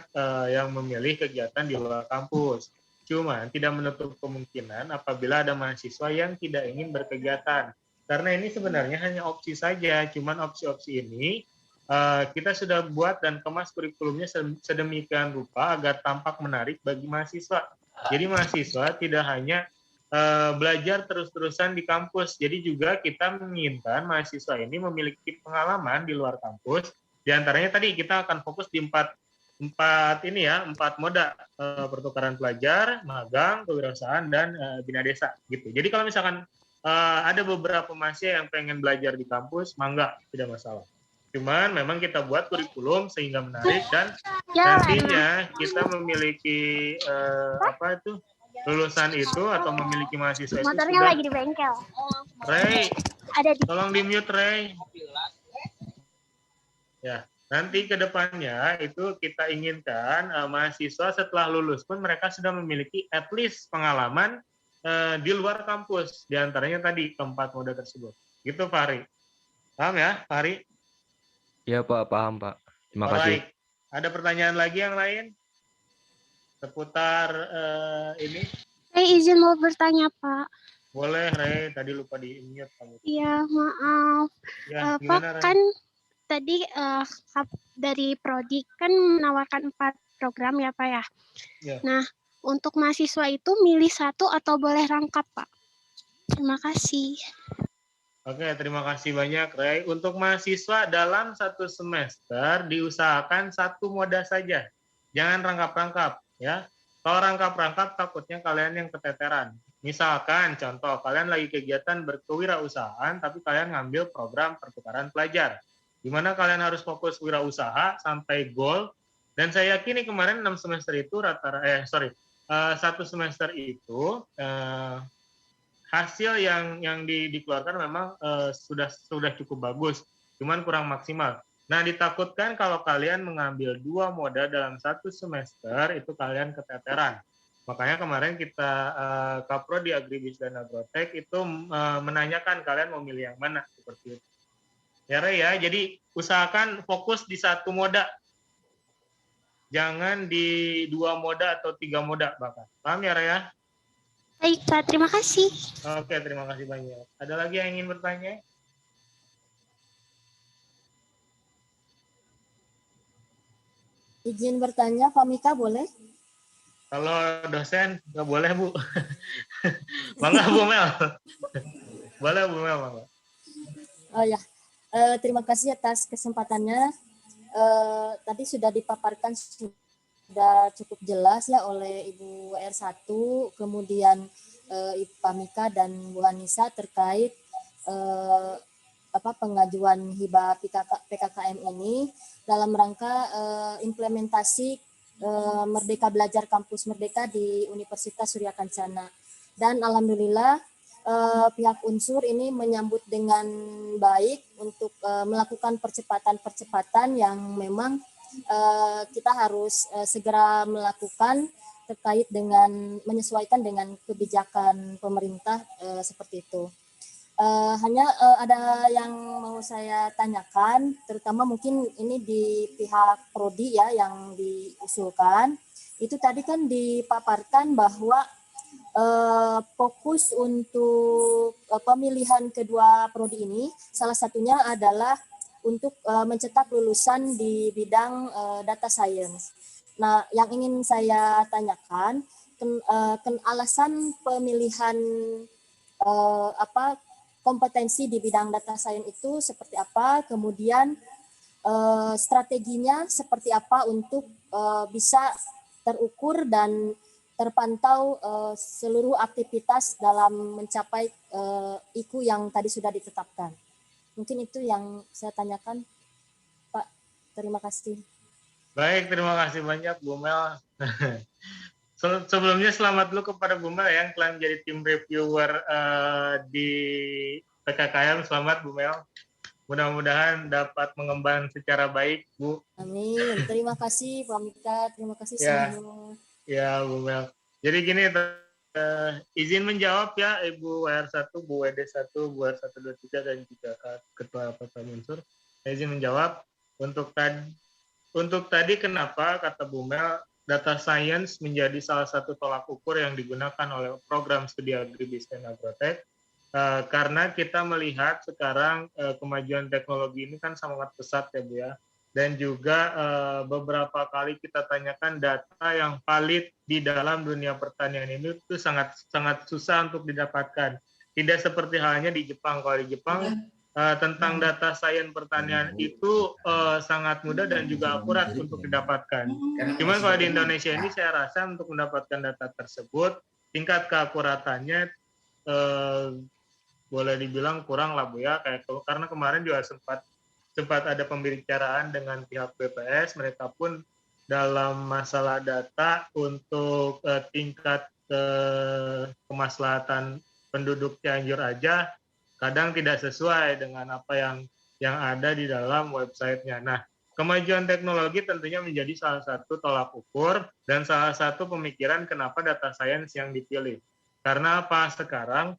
yang memilih kegiatan di luar kampus. Cuman tidak menutup kemungkinan apabila ada mahasiswa yang tidak ingin berkegiatan. Karena ini sebenarnya hanya opsi saja, cuman opsi-opsi ini kita sudah buat dan kemas kurikulumnya sedemikian rupa agar tampak menarik bagi mahasiswa. Jadi mahasiswa tidak hanya belajar terus-terusan di kampus. Jadi juga kita menginginkan mahasiswa ini memiliki pengalaman di luar kampus. Di antaranya tadi kita akan fokus di empat moda, pertukaran pelajar, magang, kewirausahaan, dan bina desa gitu. Jadi kalau misalkan ada beberapa mahasiswa yang pengen belajar di kampus, mangga, tidak masalah. Cuman memang kita buat kurikulum sehingga menarik, dan nantinya kita memiliki lulusan itu atau memiliki mahasiswa itu Motornya sudah. lagi di bengkel. Ray, Ada di tolong di mute Ray. Ya, Nanti ke depannya itu kita inginkan mahasiswa setelah lulus pun mereka sudah memiliki at least pengalaman di luar kampus, di antaranya tadi keempat moda tersebut. Gitu Fahri. Paham ya, Fahri? Iya Pak, paham Pak. Terima kasih. Alright. Ada pertanyaan lagi yang lain? Seputar ini? Saya izin mau bertanya, Pak. Boleh, Rey. Tadi lupa di-mute kamu. Iya, maaf. Ya, Pak, gimana, Rey? kan tadi dari Prodi kan menawarkan 4 program ya, Pak ya? Ya. Nah, untuk mahasiswa itu milih satu atau boleh rangkap, Pak? Terima kasih. Oke, terima kasih banyak, Rey. Untuk mahasiswa dalam satu semester diusahakan satu moda saja. Jangan rangkap-rangkap, ya. Kalau rangkap-rangkap takutnya kalian yang keteteran. Misalkan, contoh, kalian lagi kegiatan berkewirausahaan, tapi kalian ngambil program pertukaran pelajar. Di mana kalian harus fokus wirausaha sampai goal. Dan saya yakini kemarin 6 semester itu satu semester itu hasil yang dikeluarkan memang sudah cukup bagus, cuman kurang maksimal. Nah, ditakutkan kalau kalian mengambil 2 moda dalam satu semester itu kalian keteteran. Makanya kemarin kita Kapro di Agribis dan Agrotek itu menanyakan kalian mau milih yang mana seperti itu. Ya, Rey, ya. Jadi usahakan fokus di satu moda. Jangan di 2 moda atau 3 moda bahkan. Paham ya, Rey, ya? Baik, Pak. Terima kasih. Oke, terima kasih banyak. Ada lagi yang ingin bertanya? Izin bertanya, Pak Mika boleh? Kalau dosen nggak boleh, Bu. Bangga, Bu Mel. Boleh, Bu Mel, Bangga. Oh ya, terima kasih atas kesempatannya. Tadi sudah dipaparkan sudah cukup jelas ya oleh Ibu WR1, kemudian Pak Mika dan Bu Anissa terkait pengajuan hibah PKKM ini dalam rangka implementasi Merdeka Belajar Kampus Merdeka di Universitas Surya Kencana. Dan alhamdulillah pihak unsur ini menyambut dengan baik untuk melakukan percepatan-percepatan yang memang kita harus segera melakukan terkait dengan menyesuaikan dengan kebijakan pemerintah seperti itu. Hanya ada yang mau saya tanyakan, terutama mungkin ini di pihak Prodi ya yang diusulkan. Itu tadi kan dipaparkan bahwa fokus untuk pemilihan kedua prodi ini salah satunya adalah untuk mencetak lulusan di bidang data science. Nah, yang ingin saya tanyakan, alasan pemilihan kompetensi di bidang data science itu seperti apa, kemudian strateginya seperti apa untuk bisa terukur dan terpantau seluruh aktivitas dalam mencapai IKU yang tadi sudah ditetapkan. Mungkin itu yang saya tanyakan, Pak. Terima kasih. Baik, terima kasih banyak, Bu Mel. Sebelumnya selamat dulu kepada Bu Mel yang telah menjadi tim reviewer di PKKM. Selamat, Bu Mel. Mudah-mudahan dapat mengembang secara baik, Bu. Amin. Terima kasih, Pak Mika. Terima kasih semua. Ya, Bu Mel. Jadi gini, izin menjawab ya Ibu WR1, Bu WD1, Bu WR123 dan juga Ketua Pasal Unsur. Izin menjawab untuk tadi kenapa kata Bu Mel data science menjadi salah satu tolak ukur yang digunakan oleh program studi Agribis dan Agrotek. Karena kita melihat sekarang kemajuan teknologi ini kan sangat pesat ya Bu ya. Dan juga beberapa kali kita tanyakan data yang valid di dalam dunia pertanian ini itu sangat susah untuk didapatkan. Tidak seperti halnya di Jepang. Kalau di Jepang tentang data sains pertanian itu sangat mudah dan juga akurat untuk didapatkan. Cuman kalau di Indonesia ini saya rasa untuk mendapatkan data tersebut tingkat keakuratannya boleh dibilang kurang lah Bu ya. Karena kemarin juga sempat ada pembicaraan dengan pihak BPS, mereka pun dalam masalah data untuk tingkat kemaslahatan penduduk Cianjur aja kadang tidak sesuai dengan apa yang ada di dalam websitenya. Nah, kemajuan teknologi tentunya menjadi salah satu tolak ukur dan salah satu pemikiran kenapa data science yang dipilih. Karena apa? Sekarang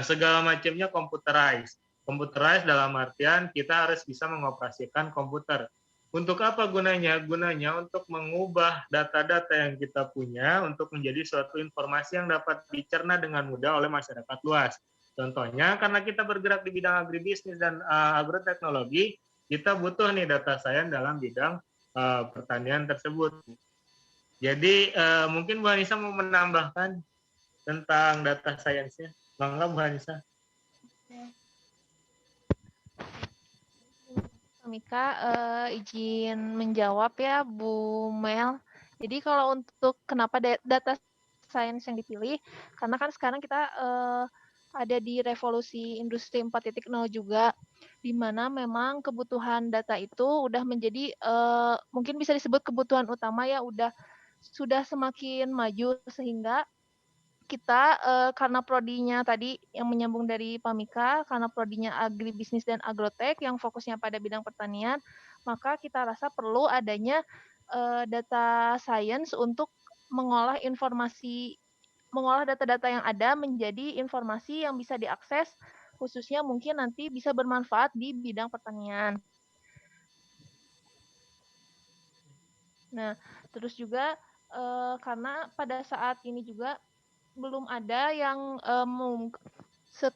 segala macamnya computerized. Computerized dalam artian kita harus bisa mengoperasikan komputer. Untuk apa gunanya? Gunanya untuk mengubah data-data yang kita punya untuk menjadi suatu informasi yang dapat dicerna dengan mudah oleh masyarakat luas. Contohnya, karena kita bergerak di bidang agribisnis dan agroteknologi, kita butuh nih data science dalam bidang pertanian tersebut. Jadi mungkin Bu Anissa mau menambahkan tentang data science-nya. Bangga Bu Anissa. Mika, izin menjawab ya Bu Mel. Jadi kalau untuk kenapa data science yang dipilih, karena kan sekarang kita ada di revolusi industri 4.0 juga, di mana memang kebutuhan data itu udah menjadi mungkin bisa disebut kebutuhan utama ya, sudah semakin maju sehingga kita karena prodinya tadi yang menyambung dari Pamika, karena prodinya agribisnis dan agrotek yang fokusnya pada bidang pertanian, maka kita rasa perlu adanya data science untuk mengolah data-data yang ada menjadi informasi yang bisa diakses, khususnya mungkin nanti bisa bermanfaat di bidang pertanian. Nah, terus juga karena pada saat ini juga belum ada yang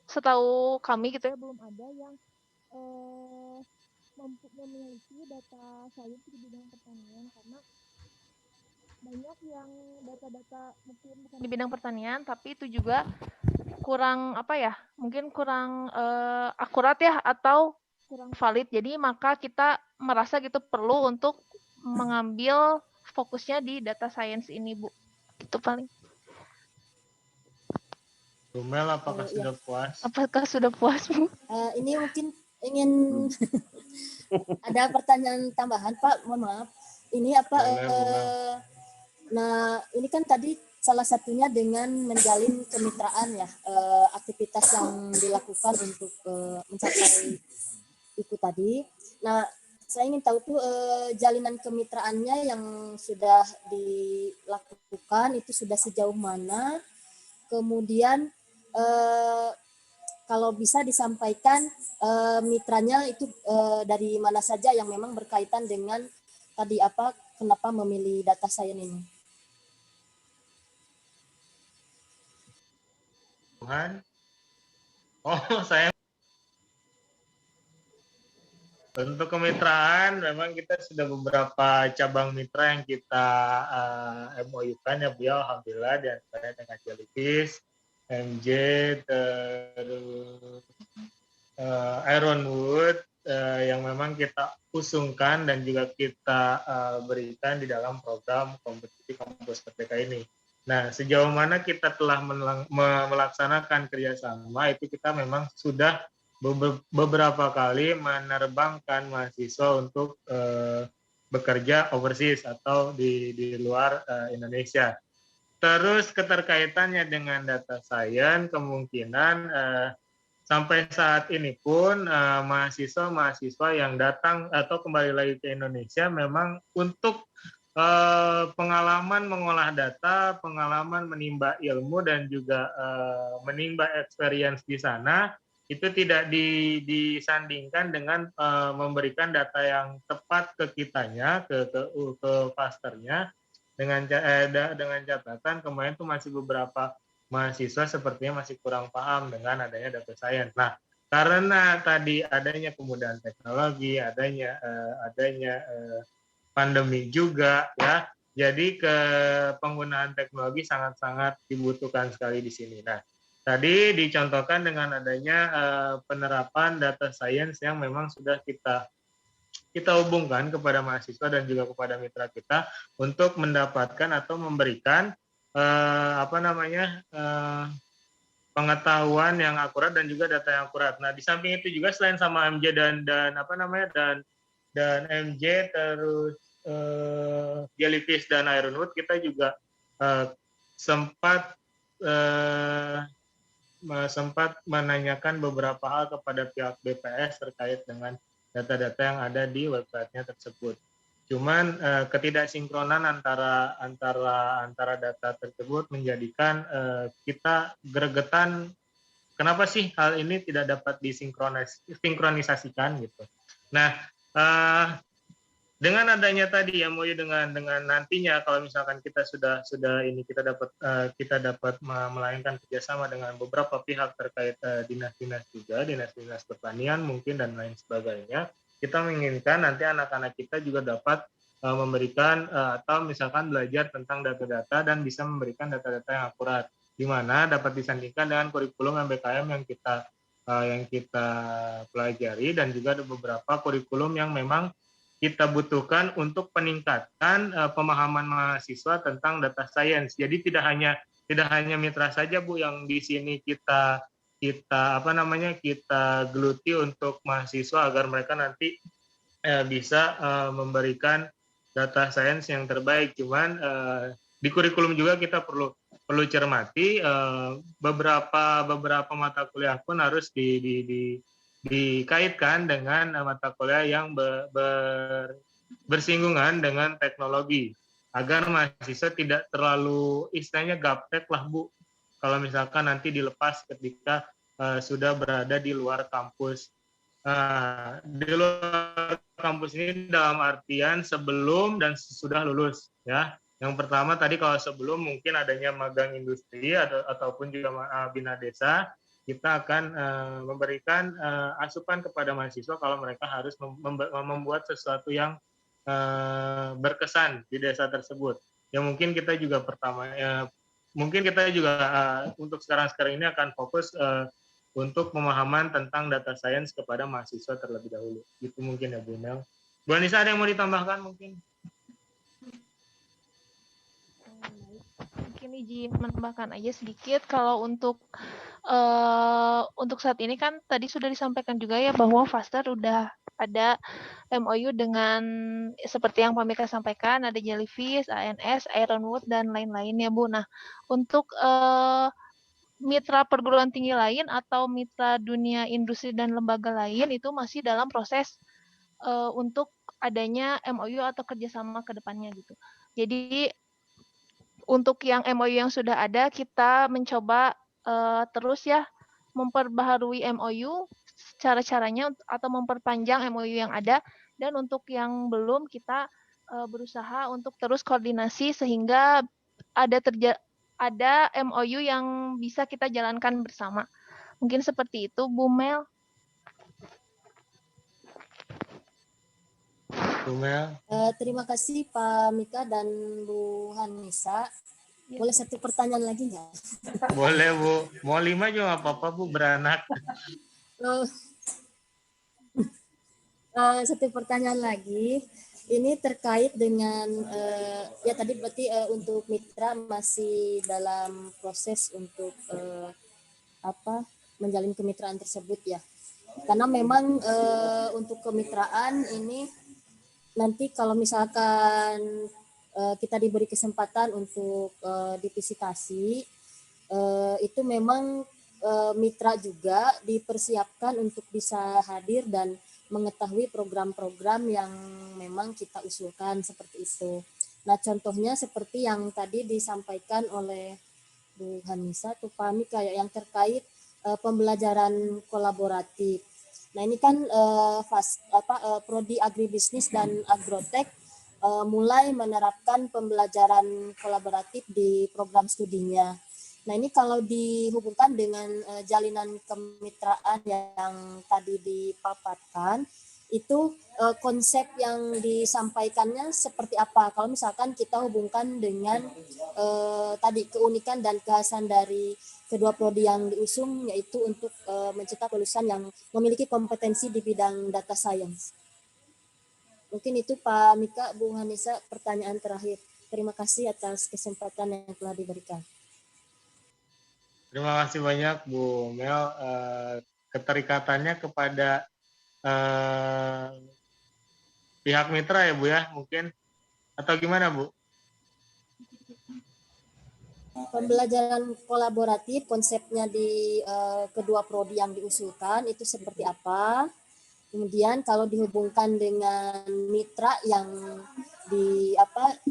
setahu kami gitu ya, belum ada yang mampu memiliki data science di bidang pertanian, karena banyak yang data-data mungkin bukan di bidang pertanian tapi itu juga kurang mungkin kurang akurat ya atau kurang valid. Jadi maka kita merasa gitu perlu untuk mengambil fokusnya di data science ini, Bu. Itu paling. Bu Mel, apakah sudah puas? Apakah sudah puas, Bu? Ini mungkin ingin ada pertanyaan tambahan, Pak. Mohon maaf. Ini apa? Nah, ini kan tadi salah satunya dengan menjalin kemitraan ya, aktivitas yang dilakukan untuk mencapai itu tadi. Nah, saya ingin tahu tuh jalinan kemitraannya yang sudah dilakukan itu sudah sejauh mana? Kemudian kalau bisa disampaikan mitranya itu dari mana saja yang memang berkaitan dengan tadi kenapa memilih data science ini? Tuhan. Oh, saya untuk kemitraan memang kita sudah beberapa cabang mitra yang kita MOU-kan ya Bu, alhamdulillah, di antaranya dengan Jellyfish, MJ, terus Ironwood yang memang kita usungkan dan juga kita berikan di dalam program kompetisi Kampus Merdeka ini. Nah, sejauh mana kita telah melaksanakan kerjasama itu kita memang sudah beberapa kali menerbangkan mahasiswa untuk bekerja overseas atau di luar Indonesia. Terus keterkaitannya dengan data science kemungkinan sampai saat ini pun mahasiswa-mahasiswa yang datang atau kembali lagi ke Indonesia memang untuk pengalaman mengolah data, pengalaman menimba ilmu dan juga menimba experience di sana itu tidak disandingkan dengan memberikan data yang tepat ke kitanya, ke clusternya. Dengan catatan kemarin tuh masih beberapa mahasiswa sepertinya masih kurang paham dengan adanya data science. Nah, karena tadi adanya kemudahan teknologi, adanya pandemi juga ya, jadi penggunaan teknologi sangat-sangat dibutuhkan sekali di sini. Nah, tadi dicontohkan dengan adanya penerapan data science yang memang sudah kita hubungkan kepada mahasiswa dan juga kepada mitra kita untuk mendapatkan atau memberikan pengetahuan yang akurat dan juga data yang akurat. Nah, di samping itu juga selain sama MJ dan MJ terus Jellyfish dan Ironwood, kita juga sempat menanyakan beberapa hal kepada pihak BPS terkait dengan data-data yang ada di websitenya tersebut. Cuman ketidaksinkronan antara data tersebut menjadikan kita gregetan, kenapa sih hal ini tidak dapat disinkronisasikan gitu. Nah, dengan adanya tadi ya MOU dengan nantinya kalau misalkan kita sudah kita dapat melayangkan kerjasama dengan beberapa pihak terkait dinas-dinas juga, dinas-dinas pertanian mungkin dan lain sebagainya, kita menginginkan nanti anak-anak kita juga dapat memberikan atau misalkan belajar tentang data-data dan bisa memberikan data-data yang akurat, di mana dapat disandingkan dengan kurikulum MBKM yang kita pelajari, dan juga ada beberapa kurikulum yang memang kita butuhkan untuk peningkatan pemahaman mahasiswa tentang data science. Jadi tidak hanya mitra saja Bu yang di sini kita geluti untuk mahasiswa agar mereka nanti bisa memberikan data science yang terbaik. Cuman di kurikulum juga kita perlu cermati beberapa mata kuliah pun harus dikaitkan dengan mata kuliah yang bersinggungan dengan teknologi, agar mahasiswa tidak terlalu istilahnya gaptek lah Bu, kalau misalkan nanti dilepas ketika sudah berada di luar kampus. Di luar kampus ini dalam artian sebelum dan sesudah lulus ya. Yang pertama tadi kalau sebelum mungkin adanya magang industri ataupun juga bina desa, kita akan memberikan asupan kepada mahasiswa kalau mereka harus membuat sesuatu yang berkesan di desa tersebut. Ya mungkin kita juga untuk sekarang ini akan fokus untuk pemahaman tentang data science kepada mahasiswa terlebih dahulu. Itu mungkin ya Bu Mel. Bu Anissa, ada yang mau ditambahkan mungkin? Mungkin izin menambahkan aja sedikit. Kalau untuk saat ini kan tadi sudah disampaikan juga ya bahwa Faster udah ada MOU dengan seperti yang Pak Mika sampaikan, ada Jellyfish, ANS, Ironwood, dan lain-lainnya Bu. Nah, untuk mitra perguruan tinggi lain atau mitra dunia industri dan lembaga lain itu masih dalam proses untuk adanya MOU atau kerjasama ke depannya gitu. Jadi untuk yang MOU yang sudah ada, kita mencoba terus ya memperbaharui MOU cara-caranya atau memperpanjang MOU yang ada, dan untuk yang belum kita berusaha untuk terus koordinasi sehingga ada MOU yang bisa kita jalankan bersama. Mungkin seperti itu, Bu Mel. Terima kasih Pak Mika dan Bu Hanisa. Boleh satu pertanyaan lagi nggak? Boleh Bu, mau 5 juga nggak apa-apa Bu, beranak. Satu pertanyaan lagi. Ini terkait dengan ya tadi berarti untuk mitra masih dalam proses untuk menjalin kemitraan tersebut ya. Karena memang untuk kemitraan ini nanti kalau misalkan kita diberi kesempatan untuk divisitasi, itu memang mitra juga dipersiapkan untuk bisa hadir dan mengetahui program-program yang memang kita usulkan seperti itu. Nah, contohnya seperti yang tadi disampaikan oleh Bu Hanisa atau Pak Mika yang terkait pembelajaran kolaboratif. Nah, ini kan Prodi Agribisnis dan Agrotek mulai menerapkan pembelajaran kolaboratif di program studinya. Nah, ini kalau dihubungkan dengan jalinan kemitraan yang tadi dipaparkan, itu konsep yang disampaikannya seperti apa? Kalau misalkan kita hubungkan dengan tadi keunikan dan kekhasan dari kedua prodi yang diusung, yaitu untuk mencetak lulusan yang memiliki kompetensi di bidang data science. Mungkin itu Pak Mika, Bu Hanisa, pertanyaan terakhir. Terima kasih atas kesempatan yang telah diberikan. Terima kasih banyak Bu Mel. Keterikatannya kepada pihak mitra ya Bu ya mungkin, atau gimana Bu? Pembelajaran kolaboratif konsepnya di kedua prodi yang diusulkan itu seperti apa? Kemudian kalau dihubungkan dengan mitra yang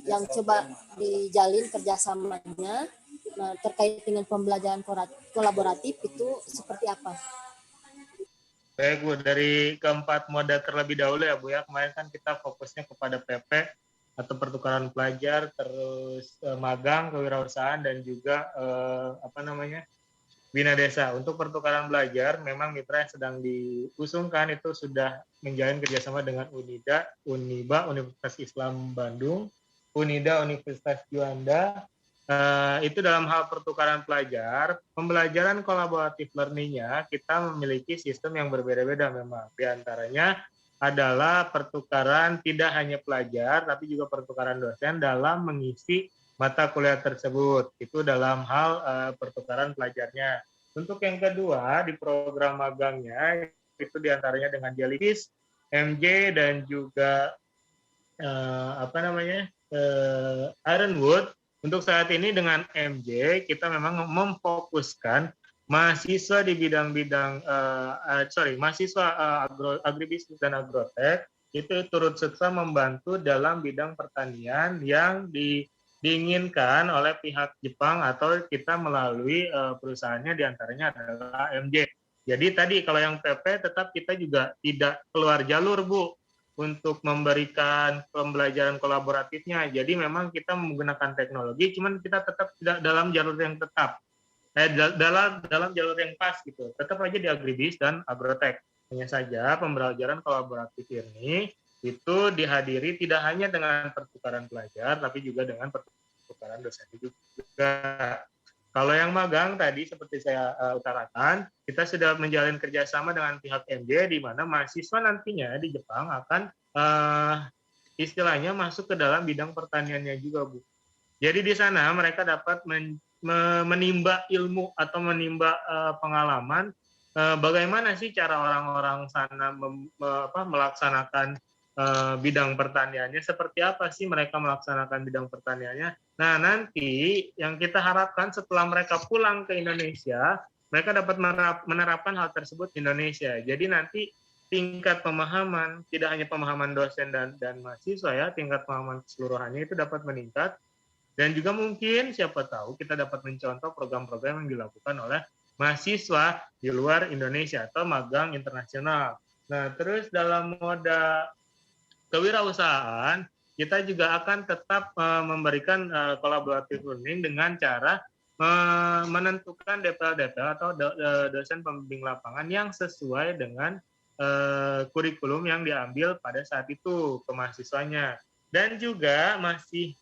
yang coba dijalin kerjasamanya, nah terkait dengan pembelajaran kolaboratif itu seperti apa? Baik Bu, dari keempat moda terlebih dahulu ya Bu ya, kemarin kan kita fokusnya kepada PP atau pertukaran pelajar, terus magang, kewirausahaan, dan juga Bina Desa. Untuk pertukaran belajar, memang mitra yang sedang diusungkan itu sudah menjalin kerjasama dengan UNIDA, UNIBA, Universitas Islam Bandung, UNIDA, Universitas Juanda. Itu dalam hal pertukaran pelajar, pembelajaran kolaboratif learning-nya kita memiliki sistem yang berbeda-beda memang. Di antaranya adalah pertukaran tidak hanya pelajar, tapi juga pertukaran dosen dalam mengisi mata kuliah tersebut. Itu dalam hal pertukaran pelajarnya. Untuk yang kedua, di program magangnya, itu diantaranya dengan dialisis, MJ, dan juga Ironwood. Untuk saat ini dengan MJ, kita memang memfokuskan mahasiswa di bidang-bidang, mahasiswa agribisnis dan agrotek, itu turut serta membantu dalam bidang pertanian yang diinginkan oleh pihak Jepang atau kita melalui perusahaannya diantaranya adalah MJ. Jadi tadi kalau yang PP tetap kita juga tidak keluar jalur Bu untuk memberikan pembelajaran kolaboratifnya. Jadi memang kita menggunakan teknologi, cuman kita tetap tidak dalam jalur yang tetap, dalam jalur yang pas gitu. Tetap aja di agribis dan agrotek. Hanya saja pembelajaran kolaboratif ini itu dihadiri tidak hanya dengan pertukaran pelajar, tapi juga dengan pertukaran dosen juga. Kalau yang magang tadi seperti saya utarakan, kita sudah menjalin kerjasama dengan pihak MJ, di mana mahasiswa nantinya di Jepang akan istilahnya masuk ke dalam bidang pertaniannya juga, Bu. Jadi di sana mereka dapat menimba ilmu atau menimba pengalaman bagaimana sih cara orang-orang sana melaksanakan bidang pertaniannya, seperti apa sih mereka melaksanakan bidang pertaniannya. Nah, nanti yang kita harapkan setelah mereka pulang ke Indonesia, mereka dapat menerapkan hal tersebut di Indonesia. Jadi nanti tingkat pemahaman, tidak hanya pemahaman dosen dan mahasiswa ya, tingkat pemahaman keseluruhannya itu dapat meningkat. Dan juga mungkin siapa tahu kita dapat mencontoh program-program yang dilakukan oleh mahasiswa di luar Indonesia atau magang internasional. Nah, terus dalam moda kewirausahaan, kita juga akan tetap memberikan collaborative learning dengan cara menentukan DPL-DPL atau dosen pembimbing lapangan yang sesuai dengan kurikulum yang diambil pada saat itu ke mahasiswanya. Dan juga masih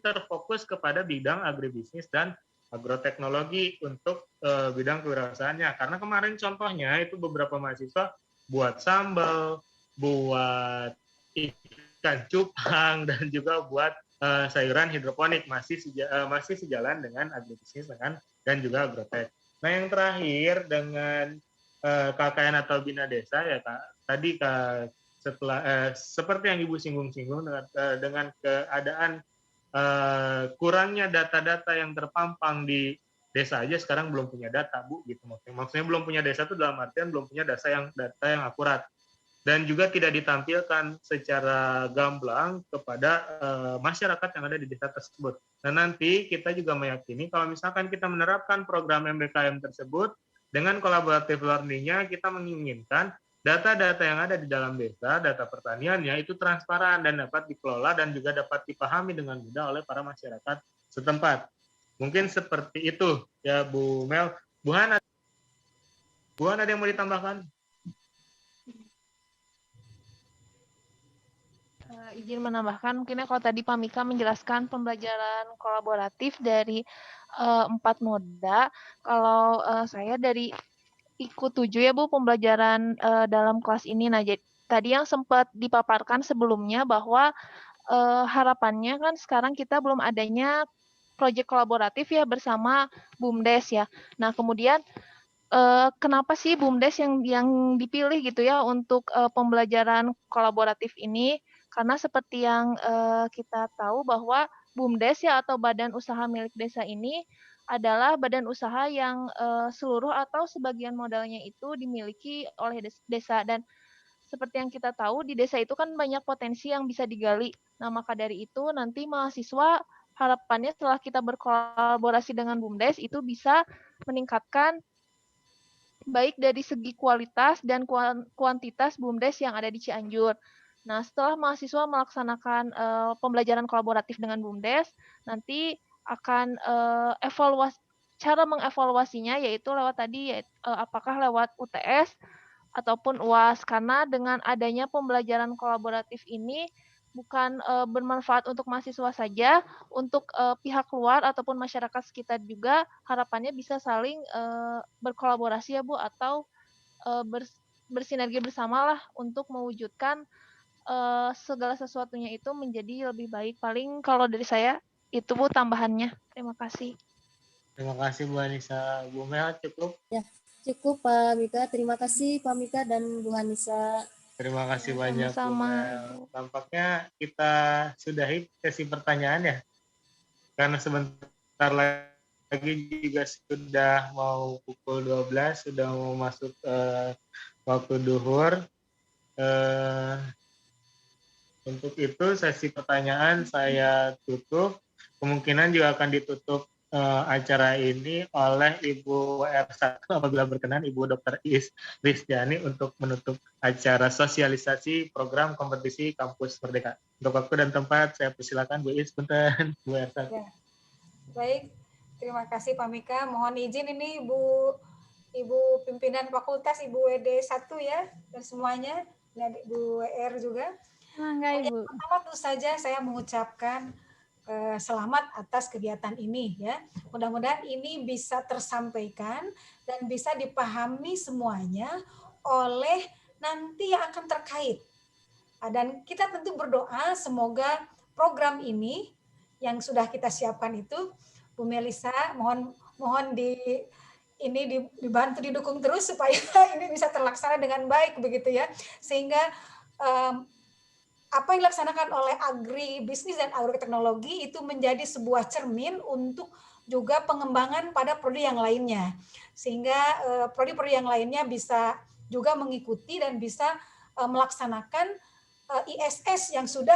terfokus kepada bidang agribisnis dan agroteknologi untuk bidang kewirausahaannya. Karena kemarin contohnya itu beberapa mahasiswa buat sambal, buat ikan cupang, dan juga buat sayuran hidroponik, masih sejalan dengan agribisnis dan juga agrotek. Nah, yang terakhir dengan KKN atau Bina Desa ya Kak, tadi setelah seperti yang Ibu singgung-singgung dengan keadaan kurangnya data-data yang terpampang di desa aja sekarang belum punya data Bu, gitu maksudnya belum punya desa itu dalam artian belum punya data yang akurat. Dan juga tidak ditampilkan secara gamblang kepada masyarakat yang ada di desa tersebut. Nah, nanti kita juga meyakini kalau misalkan kita menerapkan program MBKM tersebut, dengan collaborative learning-nya kita menginginkan data-data yang ada di dalam desa, data pertaniannya itu transparan dan dapat dikelola dan juga dapat dipahami dengan mudah oleh para masyarakat setempat. Mungkin seperti itu ya Bu Mel. Bu Han ada yang mau ditambahkan? Izin menambahkan, mungkin kalau tadi Pak Mika menjelaskan pembelajaran kolaboratif dari 4 moda, kalau saya dari ikut 7 ya Bu pembelajaran dalam kelas ini. Nah, jadi, tadi yang sempat dipaparkan sebelumnya bahwa harapannya kan sekarang kita belum adanya proyek kolaboratif ya bersama BUMDes ya. Nah, kemudian kenapa sih BUMDes yang dipilih gitu ya untuk pembelajaran kolaboratif ini? Karena seperti yang kita tahu bahwa BUMDes ya atau Badan Usaha Milik Desa ini adalah badan usaha yang seluruh atau sebagian modalnya itu dimiliki oleh desa, dan seperti yang kita tahu di desa itu kan banyak potensi yang bisa digali. Nah, maka dari itu nanti mahasiswa harapannya setelah kita berkolaborasi dengan BUMDes itu bisa meningkatkan baik dari segi kualitas dan kuantitas BUMDes yang ada di Cianjur. Nah, setelah mahasiswa melaksanakan pembelajaran kolaboratif dengan BUMDes, nanti akan cara mengevaluasinya yaitu lewat tadi apakah lewat UTS ataupun UAS, karena dengan adanya pembelajaran kolaboratif ini bukan bermanfaat untuk mahasiswa saja, untuk pihak luar ataupun masyarakat sekitar juga harapannya bisa saling berkolaborasi ya Bu, atau bersinergi bersama lah untuk mewujudkan segala sesuatunya itu menjadi lebih baik. Paling kalau dari saya itu Bu tambahannya. Terima kasih. Terima kasih Bu Anissa. Bu Mel cukup? Ya, cukup Pak Mika. Terima kasih Pak Mika dan Bu Anissa. Terima kasih banyak Bu Sama-sama, Mel. Ibu. Tampaknya kita sudahi sesi pertanyaan ya. Karena sebentar lagi juga sudah mau pukul 12, sudah mau masuk waktu duhur. Untuk itu sesi pertanyaan saya tutup. Kemungkinan juga akan ditutup acara ini oleh Ibu WR1 apabila berkenan, Ibu Dr. Rizdiani untuk menutup acara sosialisasi program kompetisi Kampus Merdeka. Untuk waktu dan tempat saya persilakan Bu Is, punten Bu WR1. Ya. Baik, terima kasih Pak Mika. Mohon izin ini Ibu pimpinan fakultas, Ibu WD1 ya, dan semuanya, dan Ibu WR juga. Mangga Ibu. Yang pertama tentu saja saya mengucapkan selamat atas kegiatan ini ya. Mudah-mudahan ini bisa tersampaikan dan bisa dipahami semuanya oleh nanti yang akan terkait. Dan kita tentu berdoa semoga program ini yang sudah kita siapkan itu, Bu Melisa, mohon dibantu didukung terus supaya ini bisa terlaksana dengan baik begitu ya, sehingga apa yang dilaksanakan oleh agribisnis dan agroteknologi itu menjadi sebuah cermin untuk juga pengembangan pada prodi yang lainnya, sehingga prodi-prodi yang lainnya bisa juga mengikuti dan bisa melaksanakan ISS yang sudah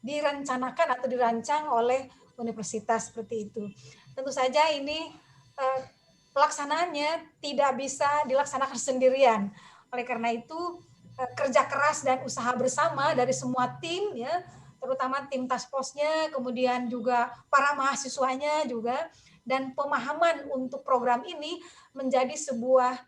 direncanakan atau dirancang oleh universitas seperti itu. Tentu saja ini pelaksanaannya tidak bisa dilaksanakan sendirian. Oleh karena itu kerja keras dan usaha bersama dari semua tim ya, terutama tim task force-nya, kemudian juga para mahasiswanya juga, dan pemahaman untuk program ini menjadi sebuah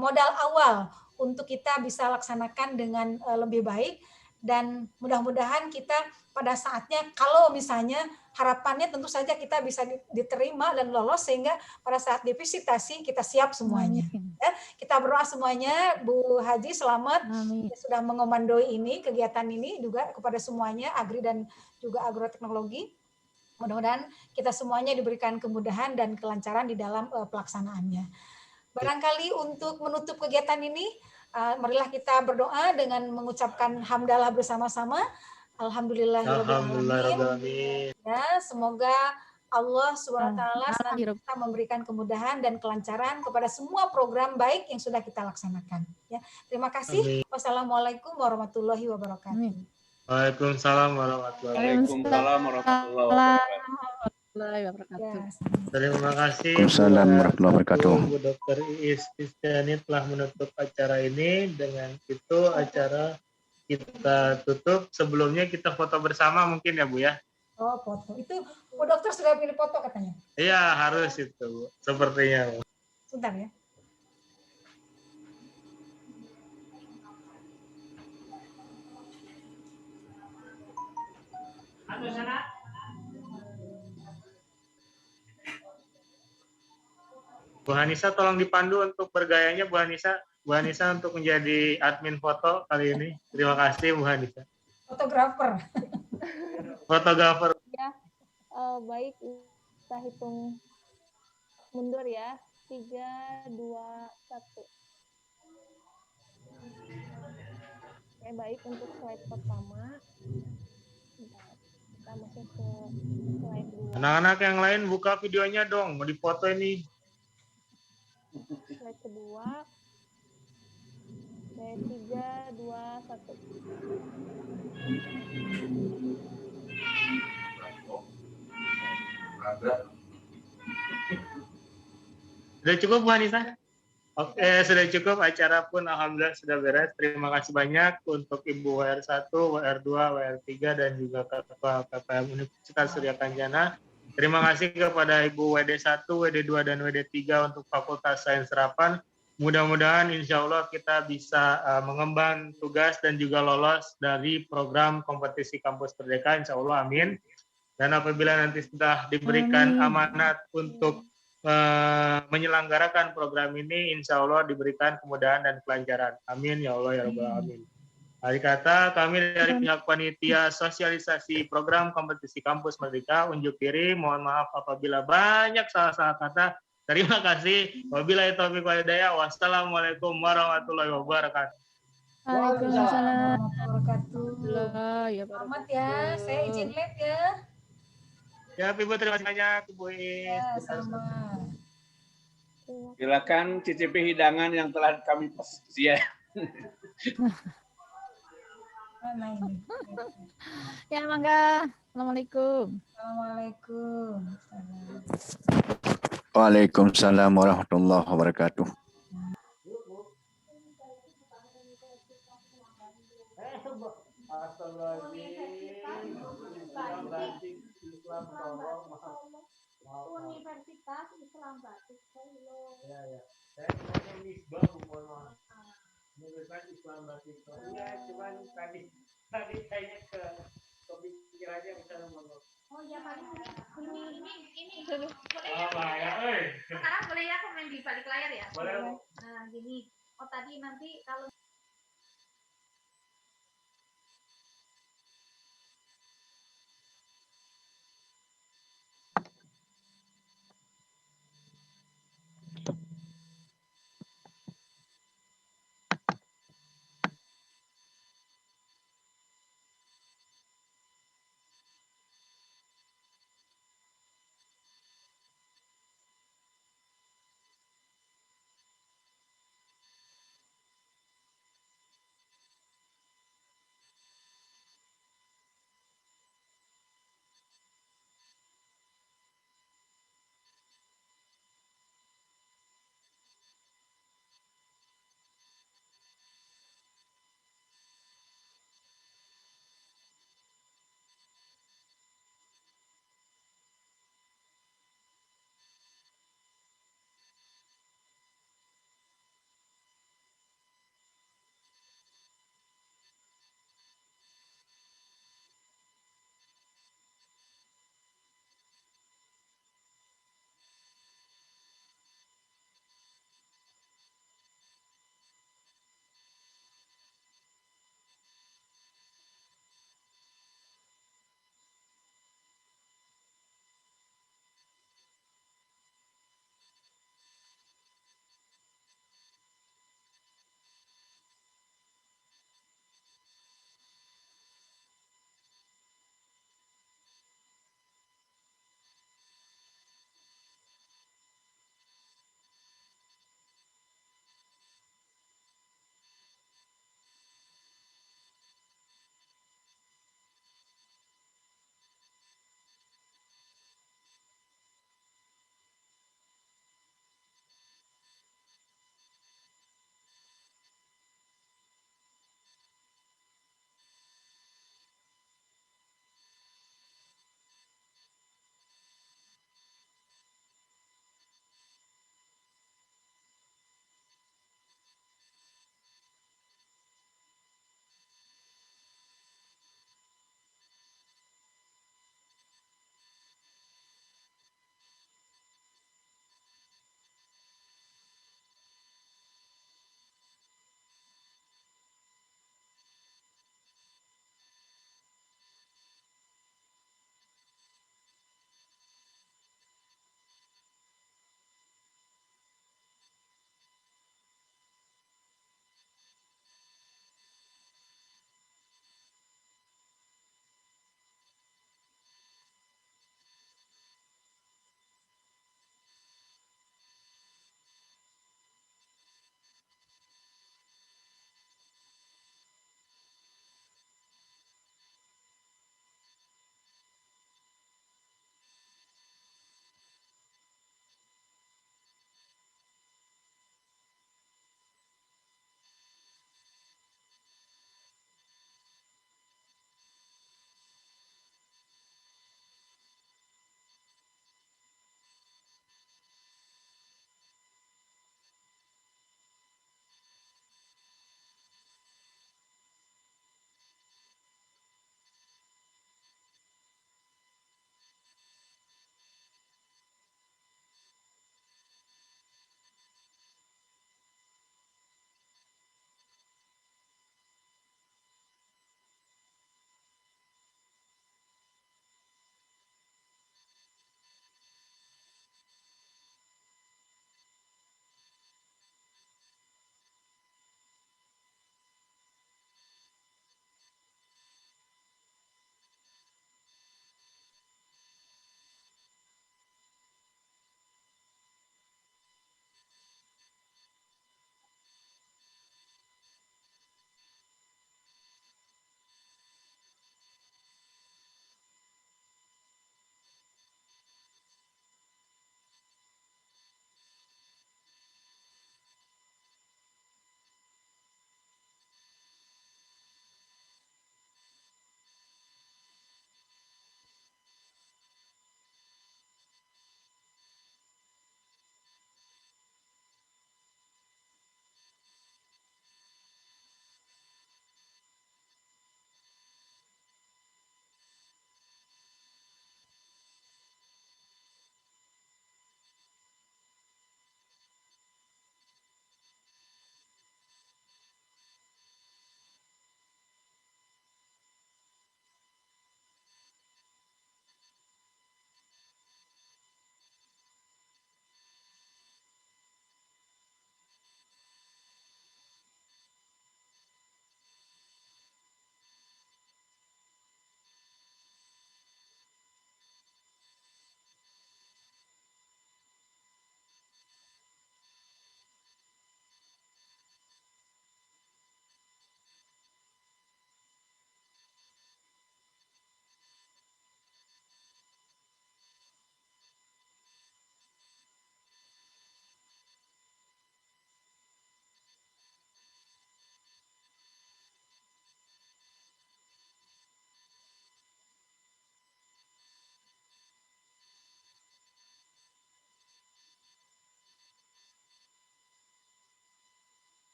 modal awal untuk kita bisa laksanakan dengan lebih baik. Dan mudah-mudahan kita pada saatnya, kalau misalnya harapannya tentu saja kita bisa diterima dan lolos, sehingga pada saat divisitasi kita siap semuanya. Ya, kita berdoa semuanya, Bu Haji selamat. Sudah mengomandoi ini, kegiatan ini juga kepada semuanya, agri dan juga agroteknologi. Mudah-mudahan kita semuanya diberikan kemudahan dan kelancaran di dalam pelaksanaannya. Barangkali untuk menutup kegiatan ini, marilah kita berdoa dengan mengucapkan hamdalah bersama-sama. Alhamdulillahirrahmanirrahim. Ya, semoga Allah SWT senantiasa memberikan kemudahan dan kelancaran kepada semua program baik yang sudah kita laksanakan. Ya, terima kasih. Wassalamualaikum warahmatullahi wabarakatuh. Waalaikumsalam warahmatullahi wabarakatuh. Terima kasih Bu Dr. Iis Rizdiani telah menutup acara ini. Dengan itu acara kita tutup. Sebelumnya kita foto bersama mungkin ya Bu ya. Oh, foto. Itu Bu Dokter sudah pilih foto katanya? Iya, harus itu Bu. Sepertinya Bu. Sebentar ya. Bu Hanisa tolong dipandu untuk bergayanya Bu Hanisa. Bu Hanisa untuk menjadi admin foto kali ini. Terima kasih Bu Hanisa. Fotografer. Fotografer. Ya, baik, kita hitung mundur ya. 3, 2, 1. Oke, baik, untuk slide pertama. Kita masuk ke slide 2. Anak-anak yang lain buka videonya dong, mau difoto ini. Slide kedua. 3, 2, 1. Sudah cukup Bu Anissa? Oke, sudah cukup. Acara pun alhamdulillah sudah beres. Terima kasih banyak untuk Ibu WR1, WR2, WR3, dan juga Ketua KPM Universitas Surya Kencana. Terima kasih kepada Ibu WD1, WD2, dan WD3 untuk Fakultas Sains Serapan. Mudah-mudahan insya Allah kita bisa mengemban tugas dan juga lolos dari program kompetisi kampus merdeka. Insya Allah, amin. Dan apabila nanti sudah diberikan amanat untuk menyelenggarakan program ini, insya Allah diberikan kemudahan dan kelancaran. Amin ya Allah ya Rabbal Alamin. Hari kata kami dari pihak panitia sosialisasi program kompetisi kampus merdeka unjuk diri. Mohon maaf apabila banyak salah-salah kata. Terima kasih. Wabillahi taufiq wal hidayah. Wassalamualaikum warahmatullahi wabarakatuh. Waalaikumsalam warahmatullahi ya Selamat ya, saya izin live ya. Ya, Ibu terima kasih banyak, Ibu Is. Ya, sama. Silakan cicipi hidangan yang telah kami siap. Mana ini? Ya, mangga. Assalamualaikum. Assalamualaikum. Waalaikumsalam warahmatullahi wabarakatuh. Universitas Islam Batik. Ya, ya. Saya namanya Misbah, mohon maaf. Universitas Islam Batik. Iya, cuman tadi kayaknya kepikirannya bisa ngomong. Oh ya, paling ini dulu. Boleh Oh, bahaya, sekarang boleh ya aku main di balik layar ya? Boleh. Nah, gini. Oh, tadi nanti kalau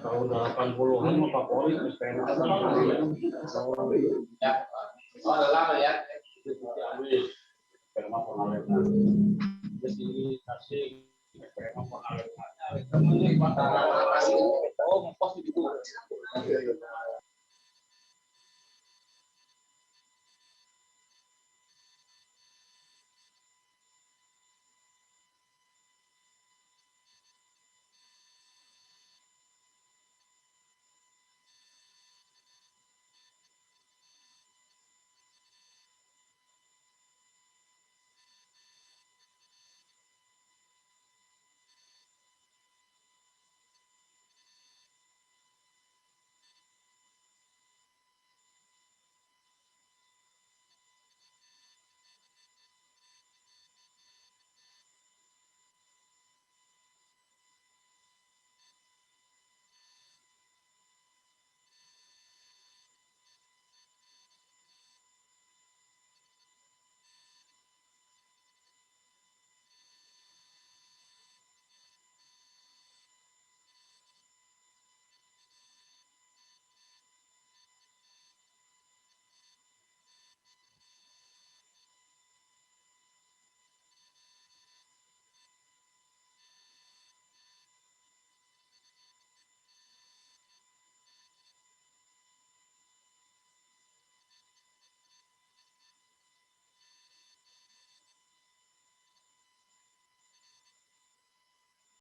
Tahun 80-an mau Kapolri SPM. Ya. Oh, lama ya. Habis. Sperma pengawetan. Terus ini kasih sperma pengawetan. Kamu ini antara kasih ngepos gitu.